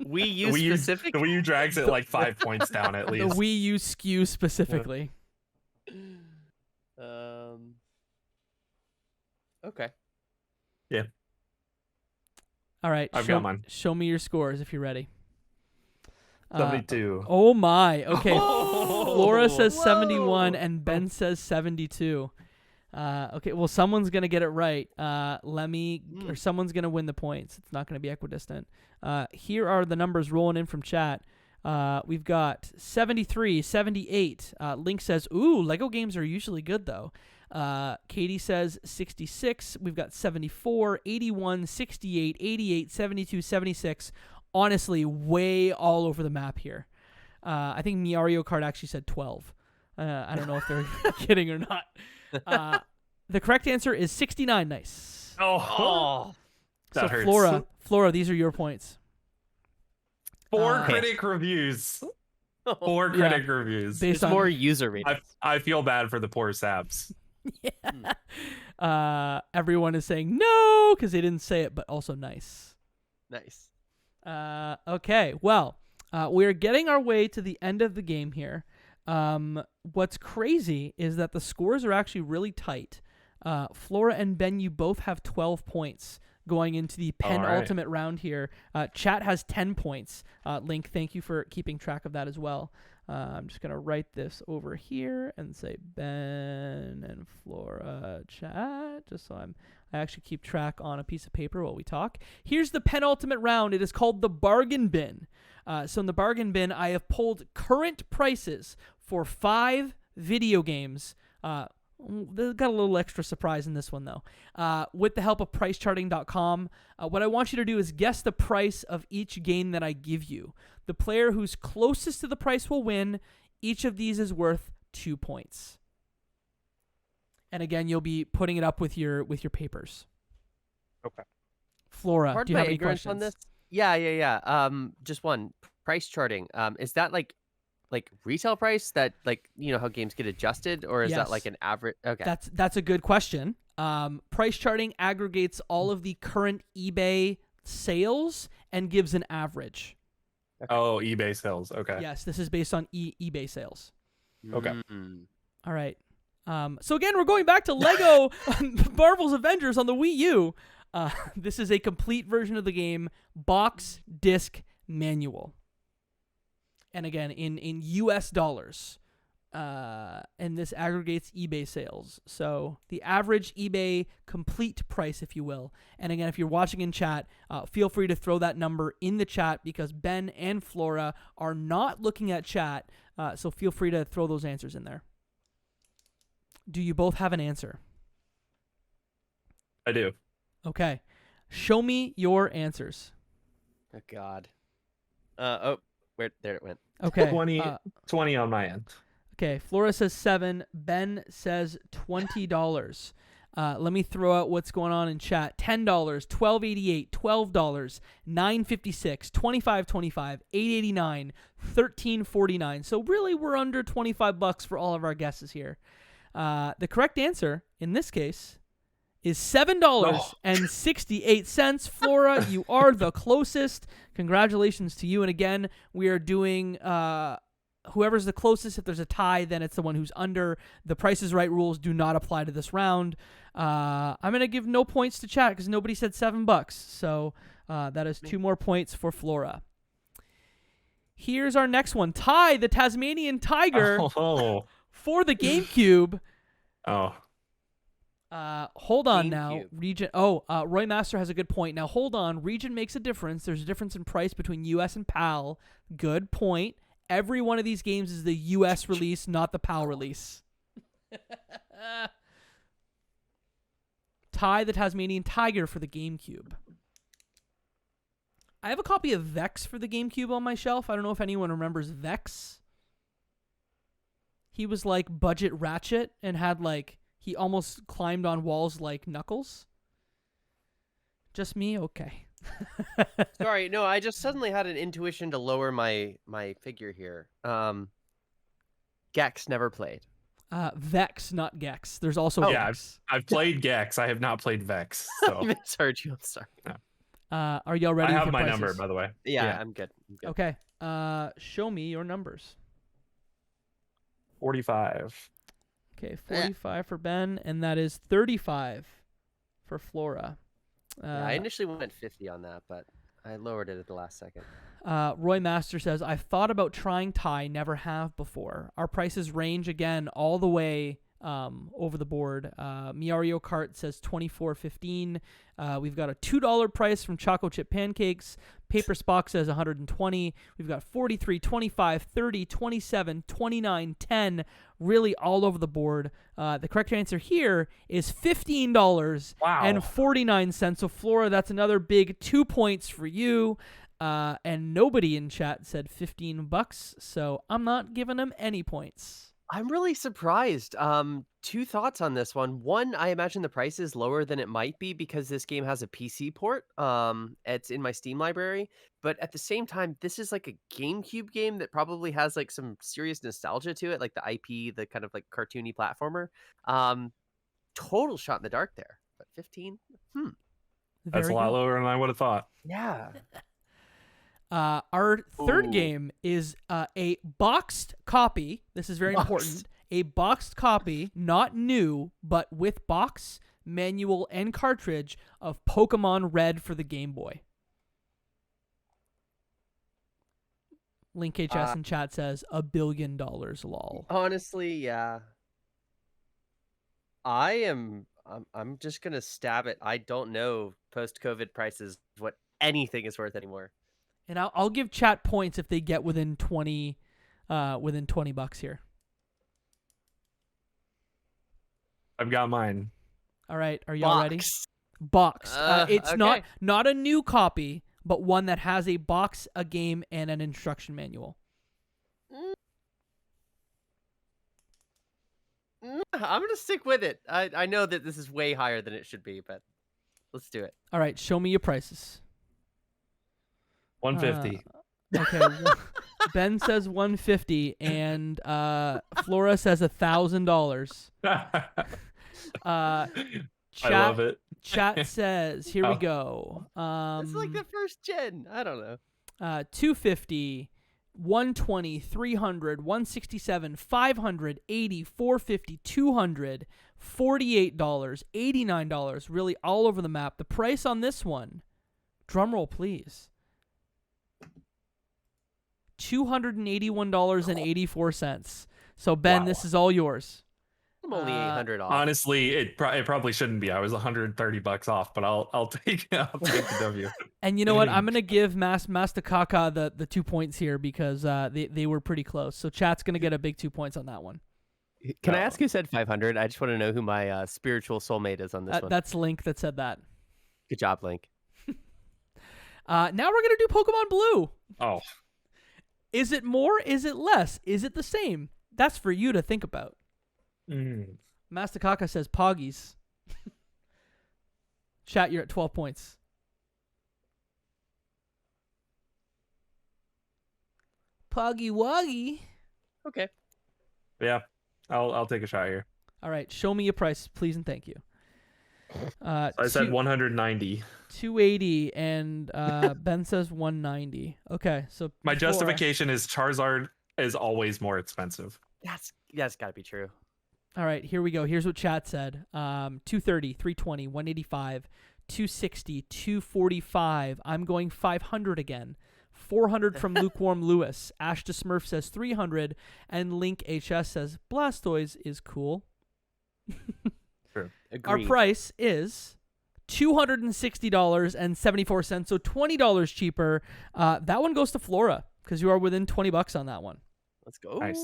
Wii U specific? The Wii U drags it like 5 points down at The least. Wii U SKU specifically. Okay. Yeah. All right. I've got mine. Show me your scores if you're ready. 72. Oh my. Okay. Flora says Whoa. 71 and Ben says 72. Okay, well, someone's going to get it right. Or someone's going to win the points. It's not going to be equidistant. Here are the numbers rolling in from chat. We've got 73, 78. Link says, ooh, Lego games are usually good, though. Katie says 66. We've got 74, 81, 68, 88, 72, 76. Honestly, way all over the map here. I think Mario Kart actually said 12. I don't know if they're kidding or not. The correct answer is 69. Nice. Oh, that hurts. Flora, these are your points. 4 critic reviews. 4 critic reviews. It's more user ratings. I feel bad for the poor saps. Yeah. Everyone is saying no because they didn't say it, but also nice. Nice. Okay. Well, we're getting our way to the end of the game here. What's crazy is that the scores are actually really tight. Flora and Ben, you both have 12 points going into the penultimate round here. Chat has 10 points. Link, thank you for keeping track of that as well. I'm just going to write this over here and say Ben and Flora chat, just so I actually keep track on a piece of paper while we talk. Here's the penultimate round. It is called the bargain bin. So in the bargain bin, I have pulled current prices for 5 video games. They got a little extra surprise in this one, though. With the help of pricecharting.com, what I want you to do is guess the price of each game that I give you. The player who's closest to the price will win. Each of these is worth 2 points. And again, you'll be putting it up with your papers. Okay. Flora, Pardon do you my have any ignorance questions? on this? Yeah. Just one. Price charting. Is that like retail price that how games get adjusted, or is Yes. that like an average? Okay. That's a good question. Price charting aggregates all of the current eBay sales and gives an average. Oh, eBay sales. Okay. Yes, this is based on eBay sales. Okay. All right. So again, we're going back to Lego Marvel's Avengers on the Wii U. This is a complete version of the game, box, disc, manual. And again, in US dollars. And this aggregates eBay sales. So the average eBay complete price, if you will. And again, if you're watching in chat, feel free to throw that number in the chat because Ben and Flora are not looking at chat. So feel free to throw those answers in there. Do you both have an answer? I do. Okay. Show me your answers. Oh God. There it went. Okay. 20 on my end. Okay. Flora says 7. Ben says $20. Let me throw out what's going on in chat. $10, $12.88, $12, $9.56, $25.25, $8.89, $13.49. So really, we're under $25 for all of our guesses here. The correct answer in this case is $7.68. Flora, you are the closest. Congratulations to you. And again, we are doing whoever's the closest. If there's a tie, then it's the one who's under. The Price is Right rules do not apply to this round. I'm going to give no points to chat because nobody said $7. So that is 2 more points for Flora. Here's our next one. Ty, the Tasmanian Tiger for the GameCube. Hold on now. Region. Roy Master has a good point. Now, hold on. Region makes a difference. There's a difference in price between US and PAL. Good point. Every one of these games is the US release, not the PAL release. Ty, the Tasmanian Tiger for the GameCube. I have a copy of Vex for the GameCube on my shelf. I don't know if anyone remembers Vex. He was like budget Ratchet and had he almost climbed on walls like Knuckles. Just me? Okay. Sorry, no, I just suddenly had an intuition to lower my figure here. Gex never played. Vex, not Gex. There's also Yeah, Vex. I've played Gex. I have not played Vex. So I misheard you. I'm sorry. Are y'all ready? I with have your my prices? number, by the way. Yeah, I'm good. Okay. Show me your numbers. 45. Okay, 45 for Ben, and that is 35 for Flora. Yeah, I initially went 50 on that, but I lowered it at the last second. Roy Master says, I've thought about trying Thai, never have before. Our prices range again all the way over the board. Miario Kart says $24.15. We've got a $2 price from Choco Chip Pancakes. Paper Spock says $120. We've got 43, 25, 30, 27, 29, 10, really all over the board. The correct answer here is $15.49. So Flora, that's another big 2 points for you. And nobody in chat said $15, so I'm not giving them any points. I'm really surprised. Two thoughts on this one. One, I imagine the price is lower than it might be because this game has a PC port. It's in my Steam library, but at the same time, this is like a GameCube game that probably has like some serious nostalgia to it, like the IP, the kind of like cartoony platformer. Total shot in the dark there, but 15. That's a lot lower than I would have thought. Yeah. Our third game is a boxed copy. This is very important. A boxed copy, not new, but with box, manual, and cartridge of Pokemon Red for the Game Boy. Link HS in chat says $1 billion, lol. Honestly, yeah. I'm just gonna stab it. I don't know post-COVID prices what anything is worth anymore. And I'll give chat points if they get within 20 $20 here. I've got mine. All right, are y'all ready? Boxed. It's okay. not a new copy, but one that has a box, a game, and an instruction manual. I'm gonna stick with it. I know that this is way higher than it should be, but let's do it. All right, show me your prices. 150. Okay. Ben says 150 and Flora says $1,000. I love it. Chat says, here we go. It's like the first gen. I don't know. 250, 120, 300, 167, 580, 450, 200, $48, $89, really all over the map. The price on this one, drumroll please, $281.84. So Ben, this is all yours. I'm only 800 off. Honestly, it probably shouldn't be. I was $130 off, but I'll take the W. And you know what? I'm gonna give Mastakaka the 2 points here because they were pretty close. So chat's gonna get a big 2 points on that one. Can I ask who said 500? I just want to know who my spiritual soulmate is on this one. That's Link that said that. Good job, Link. Now we're gonna do Pokemon Blue. Oh. Is it more? Is it less? Is it the same? That's for you to think about. Mastakaka says Poggies. Chat, you're at 12 points. Poggy Woggy. Okay. Yeah, I'll take a shot here. All right, show me your price, please and thank you. So I said 190. 280 and Ben says 190. Okay, so my justification is Charizard is always more expensive. That's got to be true. All right, here we go. Here's what chat said. 230, 320, 185, 260, 245. I'm going 500 again. 400 from Lukewarm Lewis. Ash to Smurf says 300 and Link HS says Blastoise is cool. True. Our price is $260.74, so $20 cheaper. That one goes to Flora because you are within $20 on that one. Let's go. Nice.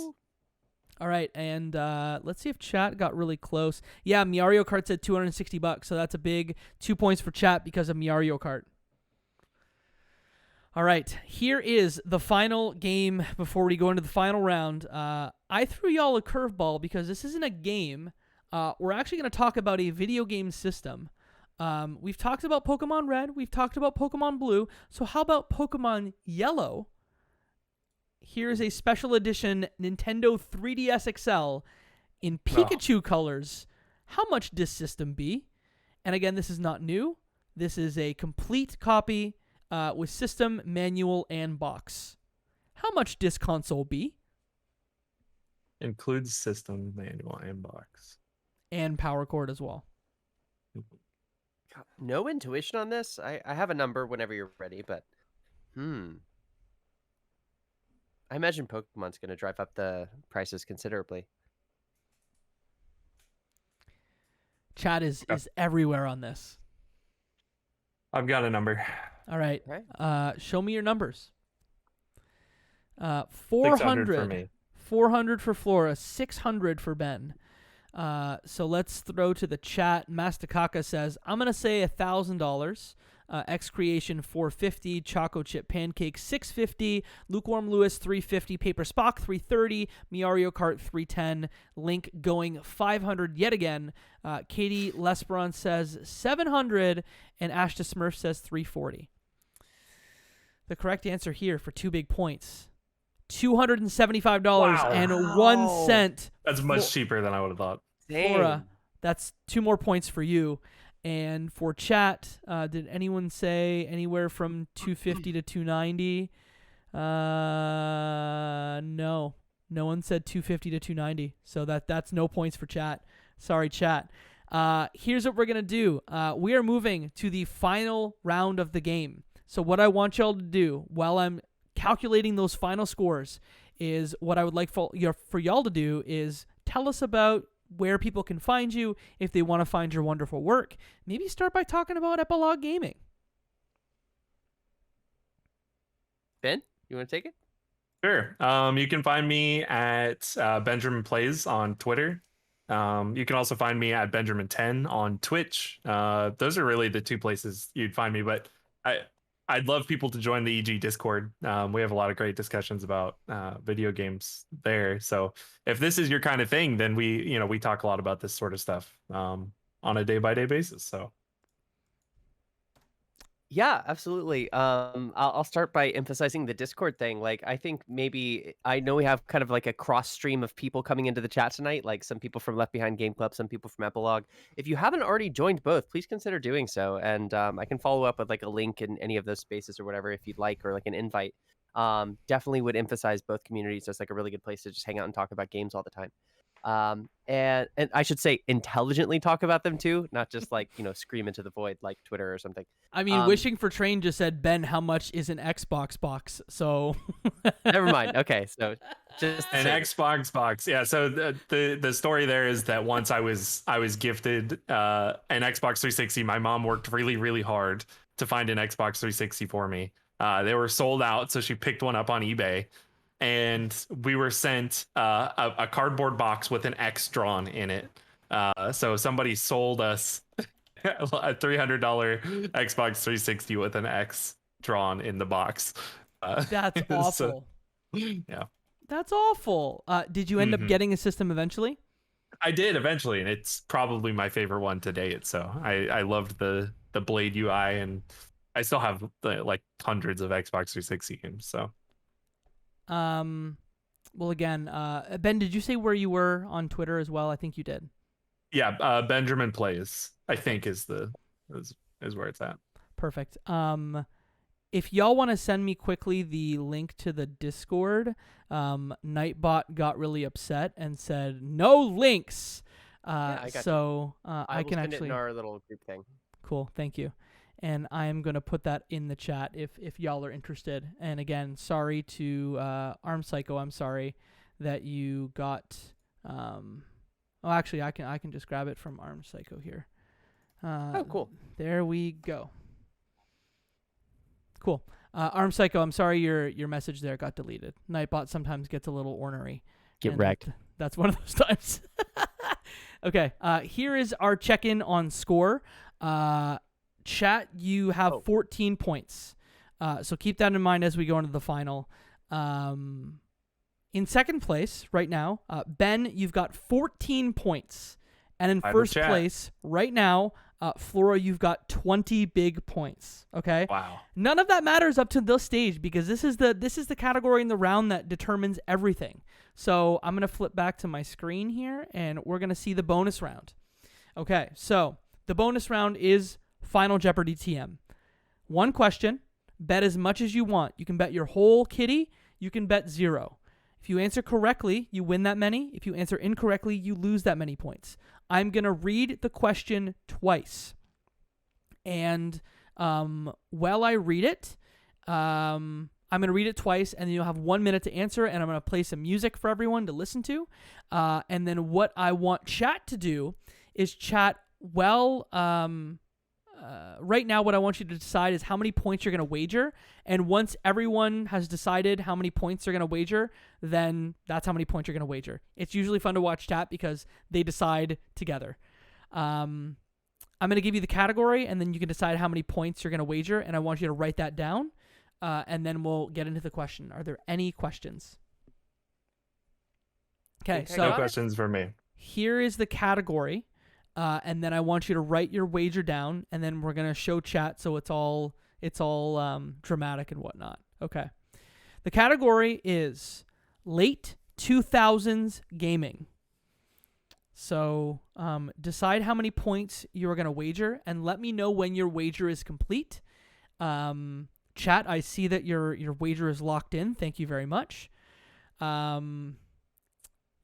All right, and let's see if chat got really close. Yeah, Miario Kart said $260, so that's a big 2 points for chat because of Miario Kart. All right, here is the final game before we go into the final round. I threw y'all a curveball because this isn't a game. We're actually going to talk about a video game system. We've talked about Pokemon Red. We've talked about Pokemon Blue. So how about Pokemon Yellow? Here's a special edition Nintendo 3DS XL in Pikachu colors. How much disc system be? And again, this is not new. This is a complete copy with system, manual, and box. How much disc console be? Includes system, manual, and box. And power cord as well. No intuition on this. I have a number whenever you're ready, but I imagine Pokemon's going to drive up the prices considerably. Chat is everywhere on this. I've got a number. All right. Show me your numbers. 600 for me. 400 for Flora, 600 for Ben. So let's throw to the chat. Mastakaka says, I'm going to say $1,000. X Creation $450, Choco Chip Pancake $650, Lukewarm Lewis $350, Paper Spock $330, Mario Kart $310, Link going $500 yet again. Katie Lesperon says $700, and Ashta Smurf says $340. The correct answer here for 2 big points, $275.01. That's much cheaper than I would have thought. Flora, that's 2 more points for you. And for chat, did anyone say anywhere from 250 to 290? No one said 250 to 290. So that's no points for chat. Sorry, chat. Here's what we're gonna do. We are moving to the final round of the game. So what I want y'all to do while I'm calculating those final scores is what I would like for y'all to do is tell us about where people can find you if they want to find your wonderful work. Maybe start by talking about Epilogue Gaming. Ben, you want to take it? Sure. You can find me at Benjamin Plays on Twitter. You can also find me at Benjamin10 on Twitch. Those are really the 2 places you'd find me, but I'd love people to join the EG Discord. We have a lot of great discussions about video games there. So if this is your kind of thing, then we talk a lot about this sort of stuff on a day-by-day basis. So yeah, absolutely. I'll start by emphasizing the Discord thing. Like, I think maybe I know we have kind of like a cross stream of people coming into the chat tonight, like some people from Left Behind Game Club, some people from Epilogue. If you haven't already joined both, please consider doing so. And I can follow up with like a link in any of those spaces or whatever if you'd like, or like an invite. Definitely would emphasize both communities as like a really good place to just hang out and talk about games all the time. And I should say intelligently talk about them too, not just like, scream into the void like Twitter or something. I mean, Wishing for Train just said, Ben, how much is an Xbox box? So never mind. Okay, so just an Xbox box. Yeah. So the story there is that once I was gifted an Xbox 360. My mom worked really, really hard to find an Xbox 360 for me. They were sold out, so she picked one up on eBay. And we were sent a cardboard box with an X drawn in it. So somebody sold us a $300 Xbox 360 with an X drawn in the box. That's awful. So, yeah. That's awful. Did you end up getting a system eventually? I did eventually, and it's probably my favorite one to date. So I loved the Blade UI, and I still have like hundreds of Xbox 360 games. So. Well, again, Ben, did you say where you were on Twitter as well? I think you did. Yeah, Benjamin Plays, I think is where it's at. Perfect. If y'all want to send me quickly the link to the Discord, Nightbot got really upset and said no links. I got so I can send actually it in our little group thing. Cool, thank you. And I am going to put that in the chat if y'all are interested. And again, sorry to Arm Psycho. I'm sorry that you got. Actually, I can just grab it from Arm Psycho here. Oh, cool. There we go. Cool. Arm Psycho, I'm sorry your message there got deleted. Nightbot sometimes gets a little ornery. Get wrecked. That's one of those times. Okay. Here is our check-in on score. Chat, you have 14 points. So keep that in mind as we go into the final. In second place right now, Ben, you've got 14 points. And in first place right now, Flora, you've got 20 big points. Okay. Wow. None of that matters up to this stage because this is the category in the round that determines everything. So I'm gonna flip back to my screen here, and we're gonna see the bonus round. Okay. So the bonus round is Final Jeopardy TM. One question. Bet as much as you want. You can bet your whole kitty. You can bet 0. If you answer correctly, you win that many. If you answer incorrectly, you lose that many points. I'm going to read the question twice. And while I read it, I'm going to read it twice, and then you'll have 1 minute to answer, and I'm going to play some music for everyone to listen to. And then what I want chat to do is chat right now what I want you to decide is how many points you're going to wager. And once everyone has decided how many points they're going to wager, then that's how many points you're going to wager. It's usually fun to watch chat because they decide together. I'm going to give you the category, and then you can decide how many points you're going to wager, and I want you to write that down, and then we'll get into the question. Are there any questions? Okay, so no questions for me. Here is the category. And then I want you to write your wager down, and then we're gonna show chat so it's all dramatic and whatnot. Okay. The category is late 2000s gaming. So decide how many points you are gonna wager, and let me know when your wager is complete. Chat, I see that your wager is locked in. Thank you very much.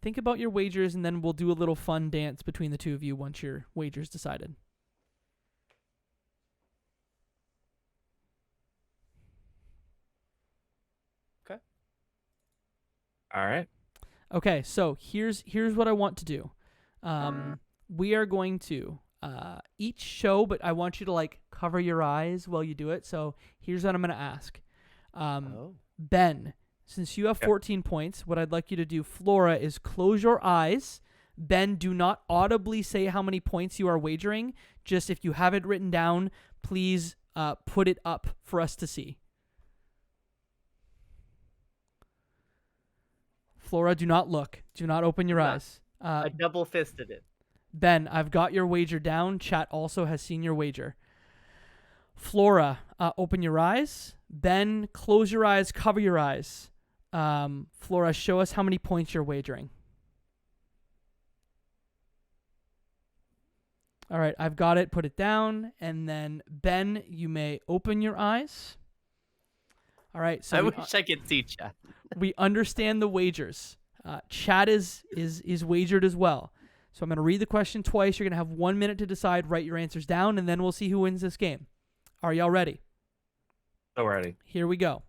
Think about your wagers, and then we'll do a little fun dance between the two of you once your wager's decided. Okay. All right. Okay, so here's what I want to do. We are going to each show, but I want you to cover your eyes while you do it. So here's what I'm going to ask. Ben, since you have 14 points, what I'd like you to do, Flora, is close your eyes. Ben, do not audibly say how many points you are wagering. Just if you have it written down, please put it up for us to see. Flora, do not look. Do not open your eyes. I double-fisted it. Ben, I've got your wager down. Chat also has seen your wager. Flora, open your eyes. Ben, close your eyes, cover your eyes. Flora, show us how many points you're wagering. All right, I've got it. Put it down. And then, Ben, you may open your eyes. All right. So I wish I could see chat. We understand the wagers. Chat is wagered as well. So I'm going to read the question twice. You're going to have 1 minute to decide. Write your answers down, and then we'll see who wins this game. Are y'all ready? So ready. Here we go.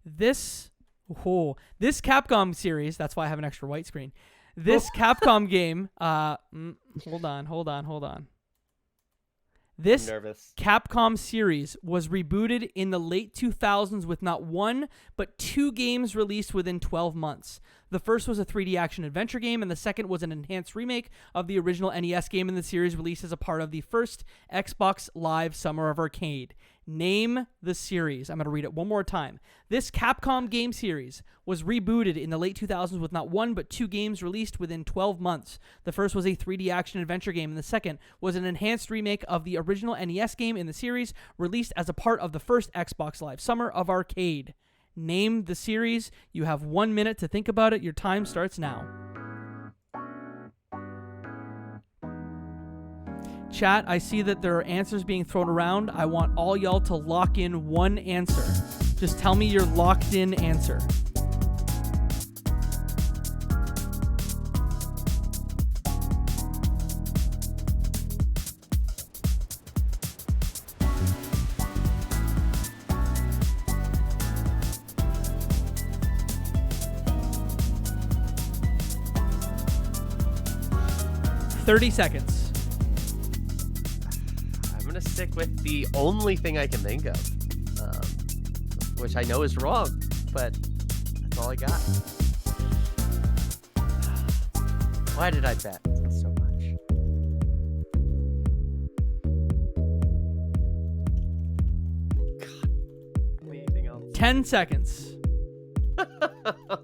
This Capcom series, that's why I have an extra white screen. This Capcom game, hold on. This Capcom series was rebooted in the late 2000s with not one, but 2 games released within 12 months. The first was a 3D action-adventure game, and the second was an enhanced remake of the original NES game in the series released as a part of the first Xbox Live Summer of Arcade. Name the series. I'm going to read it one more time. This Capcom game series was rebooted in the late 2000s with not one, but 2 games released within 12 months. The first was a 3D action-adventure game, and the second was an enhanced remake of the original NES game in the series released as a part of the first Xbox Live Summer of Arcade. Name the series. You have 1 minute to think about it. Your time starts now. Chat, I see that there are answers being thrown around. I want all y'all to lock in one answer. Just tell me your locked in answer. $30 seconds. Stick with the only thing I can think of, which I know is wrong, but that's all I got. Why did I bet so much? God, anything else? 10 seconds. Oh,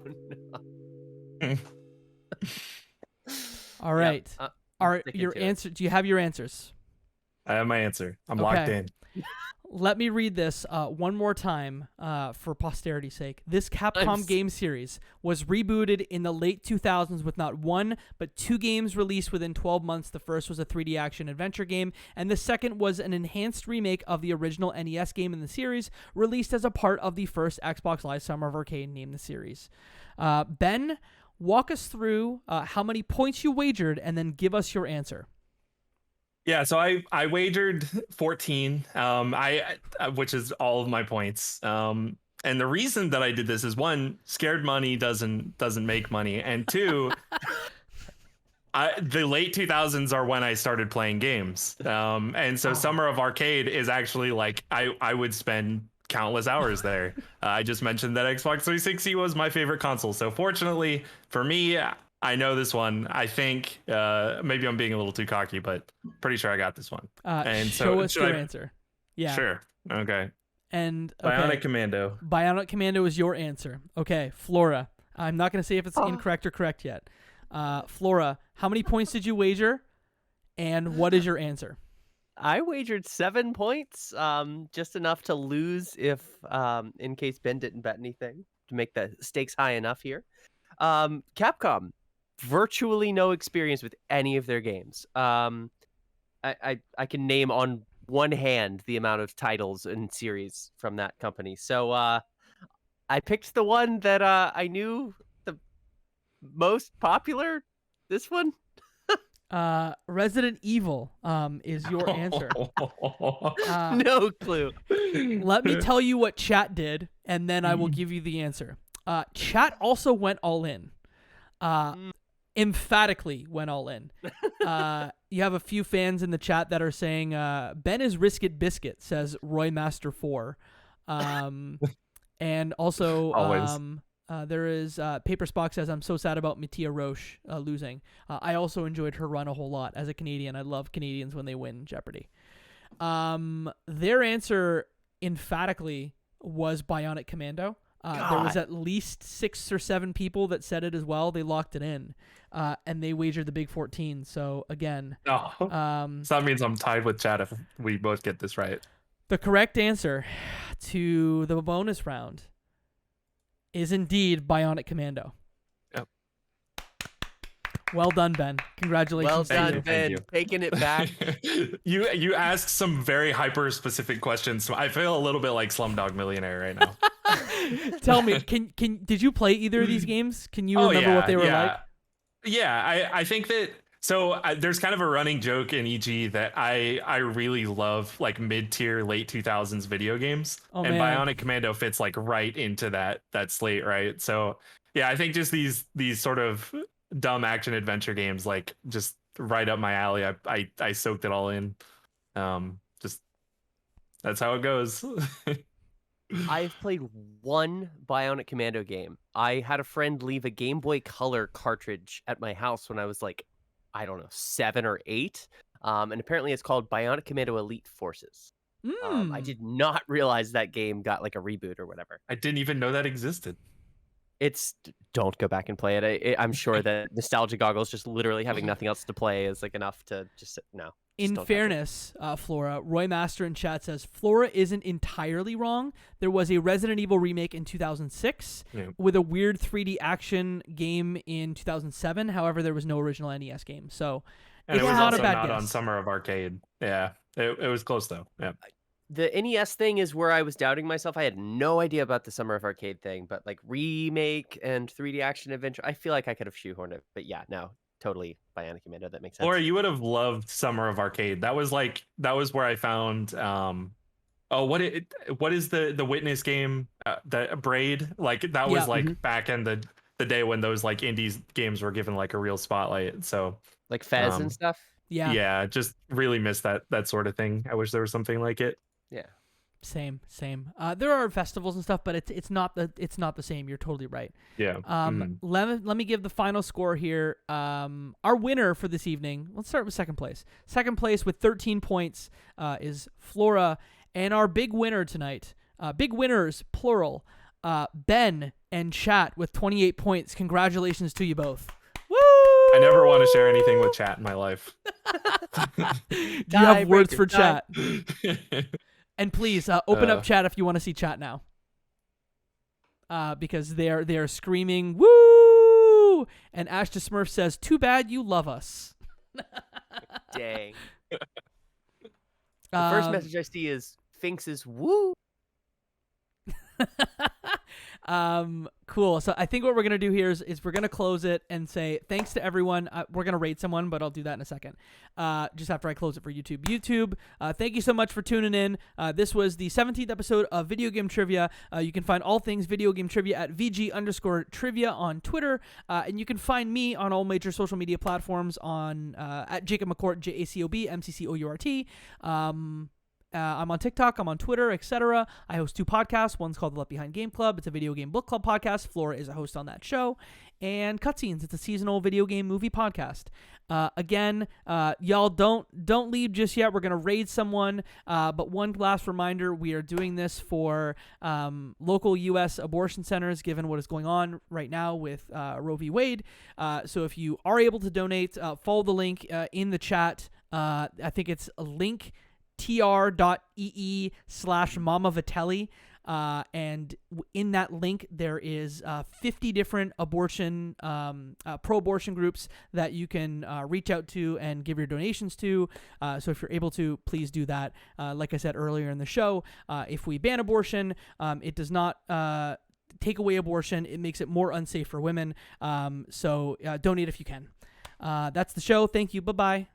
no. All right. Yep. Are sticking your to it. answer? Do you have your answers? I have my answer. I'm locked Okay. in. Let me read this one more time for posterity's sake. This Capcom game series was rebooted in the late 2000s with not one, but 2 games released within 12 months. The first was a 3D action adventure game, and the second was an enhanced remake of the original NES game in the series, released as a part of the first Xbox Live Summer of Arcade named the series. Ben, walk us through how many points you wagered, and then give us your answer. Yeah, so I wagered 14, which is all of my points. And the reason that I did this is, one, scared money doesn't make money, and two, the late 2000s are when I started playing games. And so Summer of Arcade is actually like I would spend countless hours there. I just mentioned that Xbox 360 was my favorite console. So fortunately for me, I know this one. I think maybe I'm being a little too cocky, but pretty sure I got this one. And show us your answer. Yeah. Sure. Okay. And Bionic Commando. Bionic Commando is your answer. Okay, Flora. I'm not going to say if it's incorrect or correct yet. Flora, how many points did you wager? And what is your answer? I wagered 7 points, just enough to lose if, in case Ben didn't bet anything, to make the stakes high enough here. Capcom, virtually no experience with any of their games. I can name on one hand the amount of titles and series from that company. So I picked the one that I knew the most popular. This one. Resident Evil is your answer. No clue. Let me tell you what chat did, and then I will give you the answer. Chat also went all in. Emphatically went all in. You have a few fans in the chat that are saying Ben is Risket Biscuit, says Roy Master 4. And also there is Paper Spock says, I'm so sad about Mattia Roche losing. I also enjoyed her run a whole lot as a Canadian. I love Canadians when they win Jeopardy. Their answer emphatically was Bionic Commando. There was at least 6 or 7 people that said it as well. They locked it in, and they wagered the big 14. So again, so that means I'm tied with Chad if we both get this right. The correct answer to the bonus round is indeed Bionic Commando. Yep. Well done, Ben. Congratulations. Well to done, you. Ben. Taking it back. You asked some very hyper specific questions. So I feel a little bit like Slumdog Millionaire right now. Tell me, did you play either of these games? Can you remember what they were like? Yeah, I think that. So there's kind of a running joke in EG that I really love like mid-tier late 2000s video games, and Bionic Commando fits like right into that slate, right? So yeah, I think just these sort of dumb action adventure games, like just right up my alley. I soaked it all in. Just that's how it goes. I've played one Bionic Commando game. I had a friend leave a Game Boy Color cartridge at my house when I was like, I don't know, 7 or 8. And apparently it's called Bionic Commando Elite Forces. I did not realize that game got like a reboot or whatever. I didn't even know that existed. Don't go back and play it. I'm sure that nostalgia goggles, just literally having nothing else to play, is like enough to just no. In fairness, Flora, Roy Master in chat says Flora isn't entirely wrong. There was a Resident Evil remake in 2006 with a weird 3D action game in 2007. However, there was no original NES game, so and it's it was not also a bad not guess. on Summer of Arcade. Yeah, it was close though. Yeah. The NES thing is where I was doubting myself. I had no idea about the Summer of Arcade thing, but like remake and 3D action adventure, I feel like I could have shoehorned it. But yeah, no, totally Bionic Commando. That makes sense. Laura, you would have loved Summer of Arcade. That was where I found what is the Witness game, the Braid, like that was back in the day when those like indies games were given like a real spotlight. So like Fez and stuff. Yeah, just really miss that sort of thing. I wish there was something like it. Yeah. Same. There are festivals and stuff, but it's not the same. You're totally right. Yeah. Let me give the final score here. Our winner for this evening. Let's start with second place. Second place with 13 points is Flora, and our big winner tonight. Big winners plural. Ben and Chat with 28 points. Congratulations to you both. Woo! I never want to share anything with chat in my life. Do you have words for chat? And please open up chat if you want to see chat now. Because they're screaming woo, and Ash the Smurf says, "Too bad you love us." Dang. The first message I see is Finks' woo. Cool. So I think what we're gonna do here is we're gonna close it and say thanks to everyone. We're gonna rate someone, but I'll do that in a second. Just after I close it for YouTube. YouTube, thank you so much for tuning in. This was the 17th episode of Video Game Trivia. You can find all things video game trivia at VG_trivia on Twitter, and you can find me on all major social media platforms on at Jacob McCourt, JACOB MCCOURT. I'm on TikTok, I'm on Twitter, etc. I host 2 podcasts. One's called the Left Behind Game Club. It's a video game book club podcast. Flora is a host on that show. And Cutscenes, it's a seasonal video game movie podcast. Again, y'all don't leave just yet. We're gonna raid someone. But one last reminder: we are doing this for local U.S. abortion centers, given what is going on right now with Roe v. Wade. So if you are able to donate, follow the link in the chat. I think it's a link. tr.ee/Mama Vitelli, and in that link there is 50 different abortion pro-abortion groups that you can reach out to and give your donations to. So if you're able to, please do that. Like I said earlier in the show, if we ban abortion, it does not take away abortion. It makes it more unsafe for women. So donate if you can. That's the show. Thank you. Bye-bye.